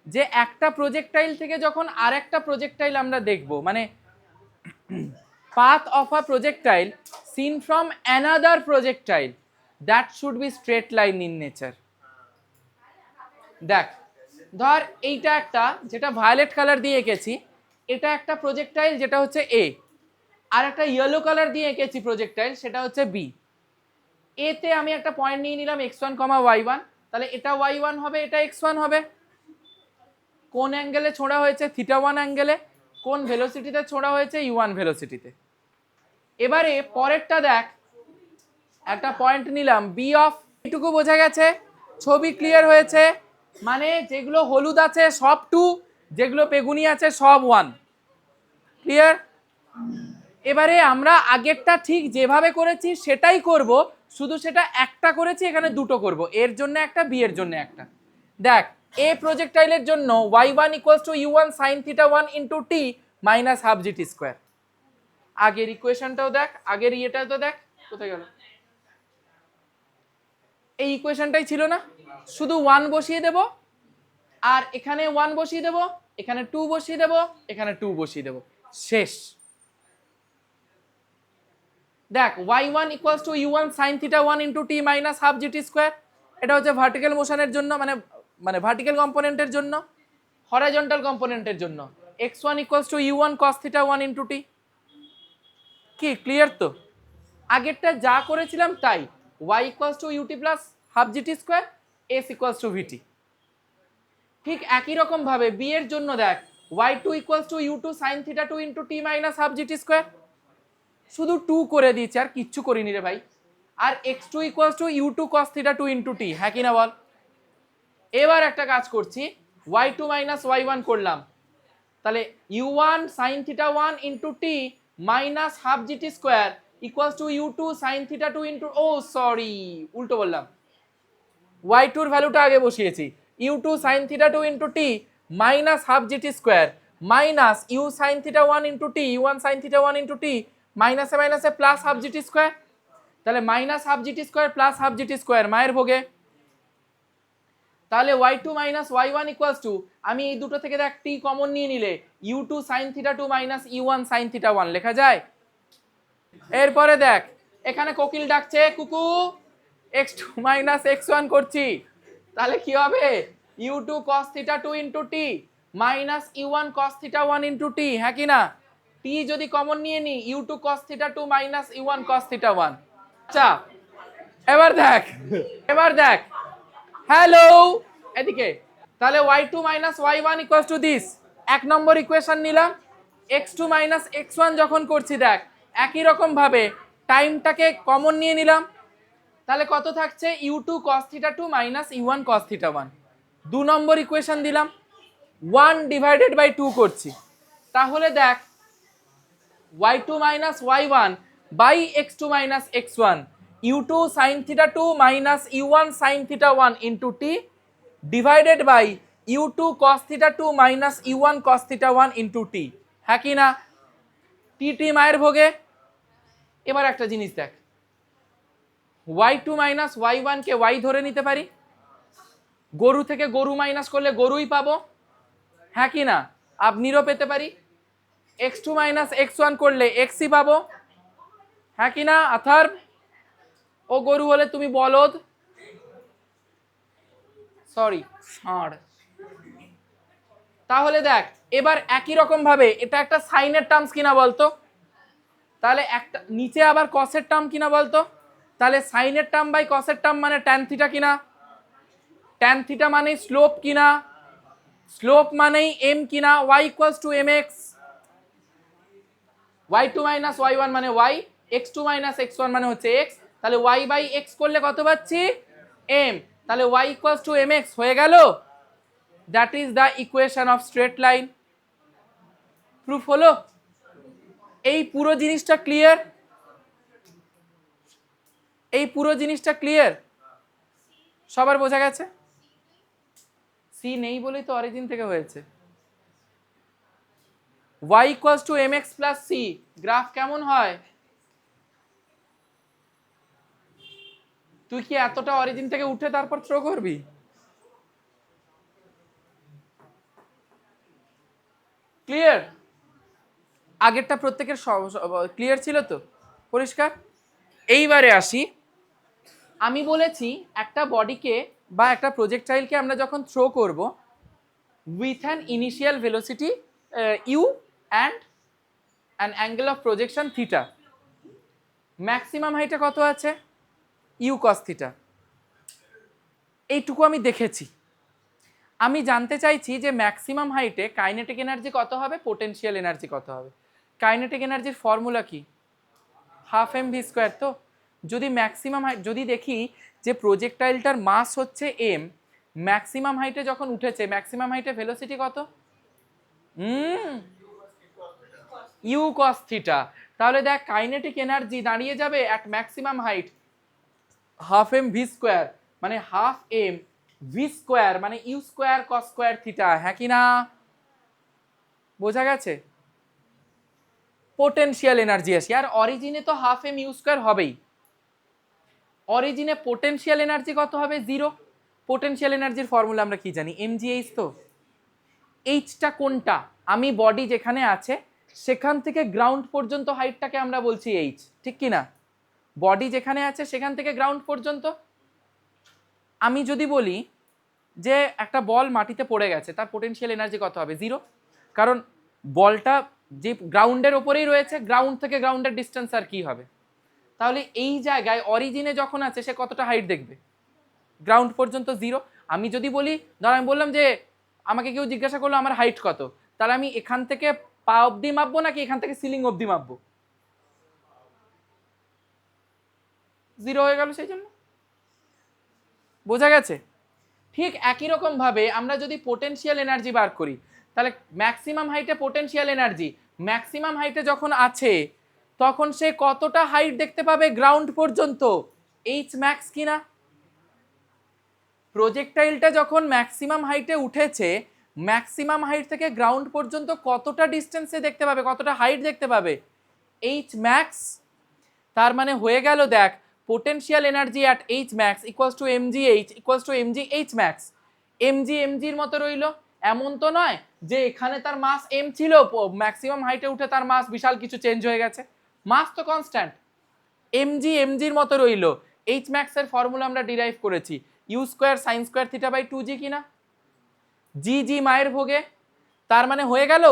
যে একটা প্রজেক্টাইল থেকে যখন আরেকটা প্রজেক্টাইল আমরা দেখব, মানে path of a projectile seen from another projectile, that should be straight line in nature. দেখ ধর এইটা একটা, যেটা ভায়োলেট কালার দিয়ে এঁকেছি, এটা একটা প্রজেক্টাইল যেটা হচ্ছে এ, আর একটা ইয়েলো কালার দিয়ে এঁকেছি প্রজেক্টাইল সেটা হচ্ছে বি। এতে আমি একটা পয়েন্ট নিয়ে নিলাম x1, y1, তাহলে এটা y1 হবে, এটা x1 হবে। কোন অ্যাঙ্গেলে ছোড়া হয়েছে, θ1 অ্যাঙ্গেলে। কোন ভেলোসিটিতে ছোড়া হয়েছে, u1 ভেলোসিটিতে। এবারে পরেরটা দেখ, একটা পয়েন্ট নিলাম বি অফ, এটুকু বোঝা গেছে, ছবি ক্লিয়ার হয়েছে, মানে যেগুলো হলুদ আছে সব 2, যেগুলো বেগুনি আছে সব 1, ক্লিয়ার? এবারে আমরা আগেরটা ঠিক যেভাবে করেছি সেটাই করব, শুধু সেটা একটা করেছি, এখানে দুটো করব, এর জন্য একটা, বি এর জন্য একটা। দেখ এ প্রজেক্টাইলের জন্য y1 = u1 sin θ1 * t minus half gt square. আগের ইকুয়েশনটাও দেখ, আগের ইয়েটাও তো দেখ, কোথায় গেল? এই ইকুয়েশনটাই ছিল না, শুধু 1 বসিয়ে দেব, আর এখানে 1 বসিয়ে দেব, এখানে 2 বসিয়ে দেব, এখানে 2 বসিয়ে দেব, শেষ। দেখ y1 = u1 sin θ1 * t minus half gt square. এটা হচ্ছে ভার্টিক্যাল মোশনের জন্য, মানে ভার্টিক্যাল কম্পোনেন্টের জন্য, হরাইজন্টাল কম্পোনেন্টের জন্য x1 = u1 cos θ1 * t। কি ক্লিয়ার তো? আগেরটা যা করেছিলাম তাই, y = ut plus half gt square, s = vt। ঠিক একই রকম ভাবে বি এর জন্য দেখ y2 = u2 sin θ2 * t minus half gt square, শুধু 2 করে দিয়েছি, আর কিচ্ছু করিনি রে ভাই। আর x2 = u2 cos θ2 * t, হ্যাঁ কি না বল? এবার একটা কাজ করছি, y2 - y1 করলাম, তাহলে u1 sin θ1 * t minus half gt square = u2 sin θ2 ও সরি উল্টো বললাম, y2 এর ভ্যালুটা আগে বসিয়েছি, u2 sin θ2 * t minus half gt square minus u sin θ1 * t, u1 sin θ1 * t, মাইনাসে মাইনাসে প্লাস হাফ gt স্কয়ার, তাহলে minus half gt square plus half gt square মায়ের ভোগে। তাহলে y2 - y1 = আমি এই দুটো থেকে দেখ t কমন নিয়ে নিলে u2 sin θ2 - u1 sin θ1 লেখা যায়। এরপরে দেখ এখানে কোকিল ডাকছে কুকু, x2 - x1 করছি, তাহলে কি হবে u2 cos θ2 * t minus u1 cos θ1 * t, হ্যাঁ কি না? t যদি কমন নিয়ে নি u2 cos θ2 minus u1 cos θ1। আচ্ছা এবার দেখ হ্যালো এদিকে, তাহলে y2 - y1 = this, এক নম্বর ইকুয়েশন নিলাম। x2 - x1 যখন করছি দেখ একই রকম ভাবে টাইমটাকে কমন নিয়ে নিলাম, তাহলে কত থাকছে u2 cos θ2 minus u1 cos θ1। দু নম্বর ইকুয়েশন দিলাম, 1/2 করছি, তাহলে দেখ y2 - y1 by x2 - x1 u2 sin θ2 minus u1 sin θ1 * t divided by u2 cos θ2 minus u1 cos θ1 * t, হ্যাঁ কি না? t মায়ের ভোগে। এবার একটা জিনিস দেখ, y2 - y1 কে y ধরে নিতে পারি, গরু থেকে গরু মাইনাস করলে গরুই পাবো, হ্যাঁ কি না? আপনিরও পেতে পারি, x2 - x1 করলে xই পাবো, হ্যাঁ কি না? অথর্ব ও গরু হলে তুমি বলদ, সরি ষাঁড়। তাহলে দেখ এবার একই রকম ভাবে এটা একটা সাইনের টার্মস কিনা বলতো, তাহলে একটা নিচে আবার কসের টার্ম কিনা বলতো, তাহলে সাইনের টার্ম বাই কসের টার্ম মানে ট্যান থিটা কিনা, ট্যান থিটা মানে স্লোপ কিনা, স্লোপ মানেই এম কিনা, y equals to m x, y2 মাইনাস y1 মানে y, x2 মাইনাস x1 মানে হচ্ছে x, তাহলে y বাই x করলে কত পাচ্ছি m, তাহলে y ইকুয়ালস টু mx হয়ে গেল। That is the equation of straight line. Proof হলো? এই পুরো জিনিসটা ক্লিয়ার? এই পুরো জিনিসটা ক্লিয়ার? সবার বোঝা গেছে? সি নেই বলেই তো অরিজিন থেকে হয়েছে। y equals two mx plus c graph কেমন হয়? তুই কি এতটা অরিজিন থেকে উঠে তারপর থ্রো করবি? ক্লিয়ার? আগেরটা প্রত্যেকের ক্লিয়ার ছিল তো? পরিষ্কার? এইবারে আসি, আমি বলেছি একটা বডিকে বা একটা প্রজেক্টাইলকে আমরা যখন থ্রো করব with an initial velocity you and an angle of projection theta, maximum হাইটে কত আছে? U cos theta. এইটুকু আমি দেখেছি। আমি জানতে চাইছি যে ম্যাক্সিমাম হাইটে কাইনেটিক এনার্জি কত হবে, পোটেনশিয়াল এনার্জি কত হবে। কাইনেটিক এনার্জির ফর্মুলা কি? Half m v square. তো যদি ম্যাক্সিমাম হাইট, যদি দেখি যে প্রজেক্টাইলটার মাস হচ্ছে এম, ম্যাক্সিমাম হাইটে যখন উঠেছে, ম্যাক্সিমাম হাইটে ভেলোসিটি কত? U cos theta. তাহলে দেখ কাইনেটিক এনার্জি দাঁড়িয়ে যাবে at maximum height half m v square, মানে হাফ এম ভি স্কোয়ার মানে u square cos square theta, হ্যাঁ কি না? বোঝা গেছে? পোটেনশিয়াল এনার্জি আসি, আর অরিজিনে তো হাফ এম ইউ স্কোয়ার হবেই। অরিজিনে পোটেনশিয়াল এনার্জি কত হবে? জিরো। পোটেনশিয়াল এনার্জির ফর্মুলা আমরা কি জানি? এমজিএইচ। তো এইচটা কোনটা? আমি বডি যেখানে আছে সেখান থেকে গ্রাউন্ড পর্যন্ত হাইটটাকে আমরা বলছি এইচ, ঠিক কি না? বডি যেখানে আছে সেখান থেকে গ্রাউন্ড পর্যন্ত। আমি যদি বলি যে একটা বল মাটিতে পড়ে গেছে, তার পোটেনশিয়াল এনার্জি কত হবে? জিরো, কারণ বলটা যে গ্রাউন্ডের ওপরেই রয়েছে, গ্রাউন্ড থেকে গ্রাউন্ডের ডিস্টেন্স আর কি হবে? তাহলে এই জায়গায় অরিজিনে যখন আছে সে কতটা হাইট দেখবে? গ্রাউন্ড পর্যন্ত জিরো। আমি যদি বলি, ধর আমি বললাম যে আমাকে কেউ জিজ্ঞাসা করলো আমার হাইট কত, তাহলে আমি এখান থেকে পা অব্দি মাপবো নাকি এখান থেকে সিলিং অব্দি মাপবো? জিরো হয়ে গেল। সেই জন্য বোঝা গেছে? ঠিক একই রকম ভাবে আমরা যদি পোটেনশিয়াল এনার্জি বার করি, তাহলে ম্যাক্সিমাম হাইটে পোটেনশিয়াল এনার্জি, ম্যাক্সিমাম হাইটে যখন আছে তখন সে কতটা হাইট দেখতে পাবে গ্রাউন্ড পর্যন্ত? এইচ ম্যাক্স কিনা? প্রজেক্টাইলটা যখন ম্যাক্সিমাম হাইটে উঠেছে, ম্যাক্সিমাম হাইট থেকে গ্রাউন্ড পর্যন্ত কতটা ডিস্টেন্সে দেখতে পাবে, কতটা হাইট দেখতে পাবে? H max. তার মানে হয়ে গেল, দেখ potential energy at h max equals to m g h equals to m g h max. M g এমজির মতো রইল, এমন তো নয় যে এখানে তার মাস এম ছিল, ম্যাক্সিমাম হাইটে উঠে তার মাস বিশাল কিছু চেঞ্জ হয়ে গেছে। মাস তো কনস্ট্যান্ট, এমজি এমজির মতো রইল। এইচ ম্যাক্স এর ফর্মুলা আমরা ডিরাইভ করেছি, u square sine square theta by 2g কিনা? জি জি মায়ের ভোগে। তার মানে হয়ে গেল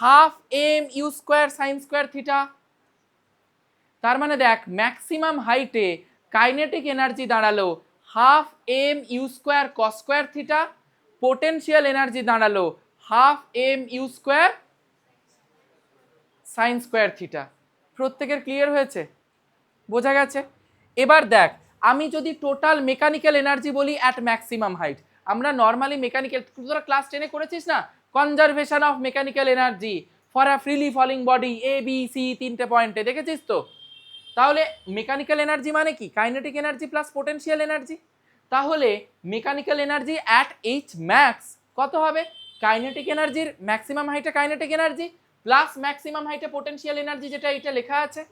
half m u square sine square theta. তার মানে দেখ ম্যাক্সিমাম হাইটে কাইনেটিক এনার্জি দাঁড়ালো half m u square cos square theta, potential energy দাঁড়ালো half m u square sine square theta. প্রত্যেকের ক্লিয়ার হয়েছে? বোঝা গেছে? এবার দেখ আমি যদি টোটাল মেকানিক্যাল এনার্জি বলি অ্যাট ম্যাক্সিমাম হাইট, আমরা নর্মালি মেকানিক্যাল, তোরা ক্লাস 10-এ করেছিস না, conservation of mechanical energy for a freely falling body, A b C, তিনটে পয়েন্টে দেখেছিস তো? তাহলে মেকানিক্যাল এনার্জি মানে কি? Kinetic energy plus potential energy. তাহলে mechanical energy at h max কত হবে? কাইনেটিক এনার্জির ম্যাক্সিমাম হাইটে কাইনেটিক এনার্জি প্লাস ম্যাক্সিমাম হাইটে পোটেনশিয়াল এনার্জি, যেটা এটা লেখা আছে।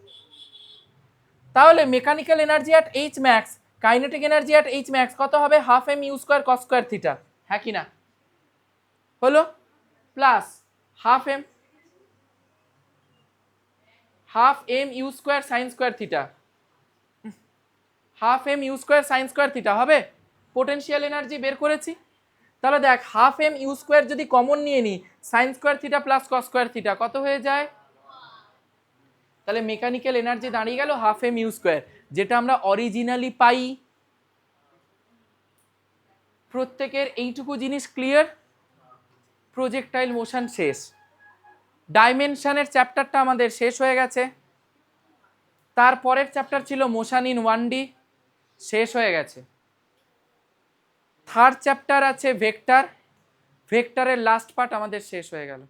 তাহলে mechanical energy at h max, kinetic energy at h max কত হবে? Half m u square cos square theta, হ্যাঁ কি না? হলো plus half m u square sine square theta, half m u square sine square theta হবে। Potential energy বের করেছি। তাহলে দেখ হাফ এম ইউ স্কোয়ার যদি কমন নিয়ে নিই, sine square theta plus cos square theta কত হয়ে যায়? তাহলে মেকানিক্যাল এনার্জি দাঁড়িয়ে গেল হাফ এম ইউ স্কোয়ার, যেটা আমরা অরিজিনালি পাই। প্রত্যেকের এইটুকু জিনিস ক্লিয়ার? প্রজেক্টাইল মোশন শেষ। ডাইমেনশনের চ্যাপ্টারটা আমাদের শেষ হয়ে গেছে। তারপরের চ্যাপ্টার ছিল মোশন ইন 1D, শেষ হয়ে গেছে। থার্ড চ্যাপ্টার আছে ভেক্টর, ভেক্টরের লাস্ট পার্ট আমাদের শেষ হয়ে গেল।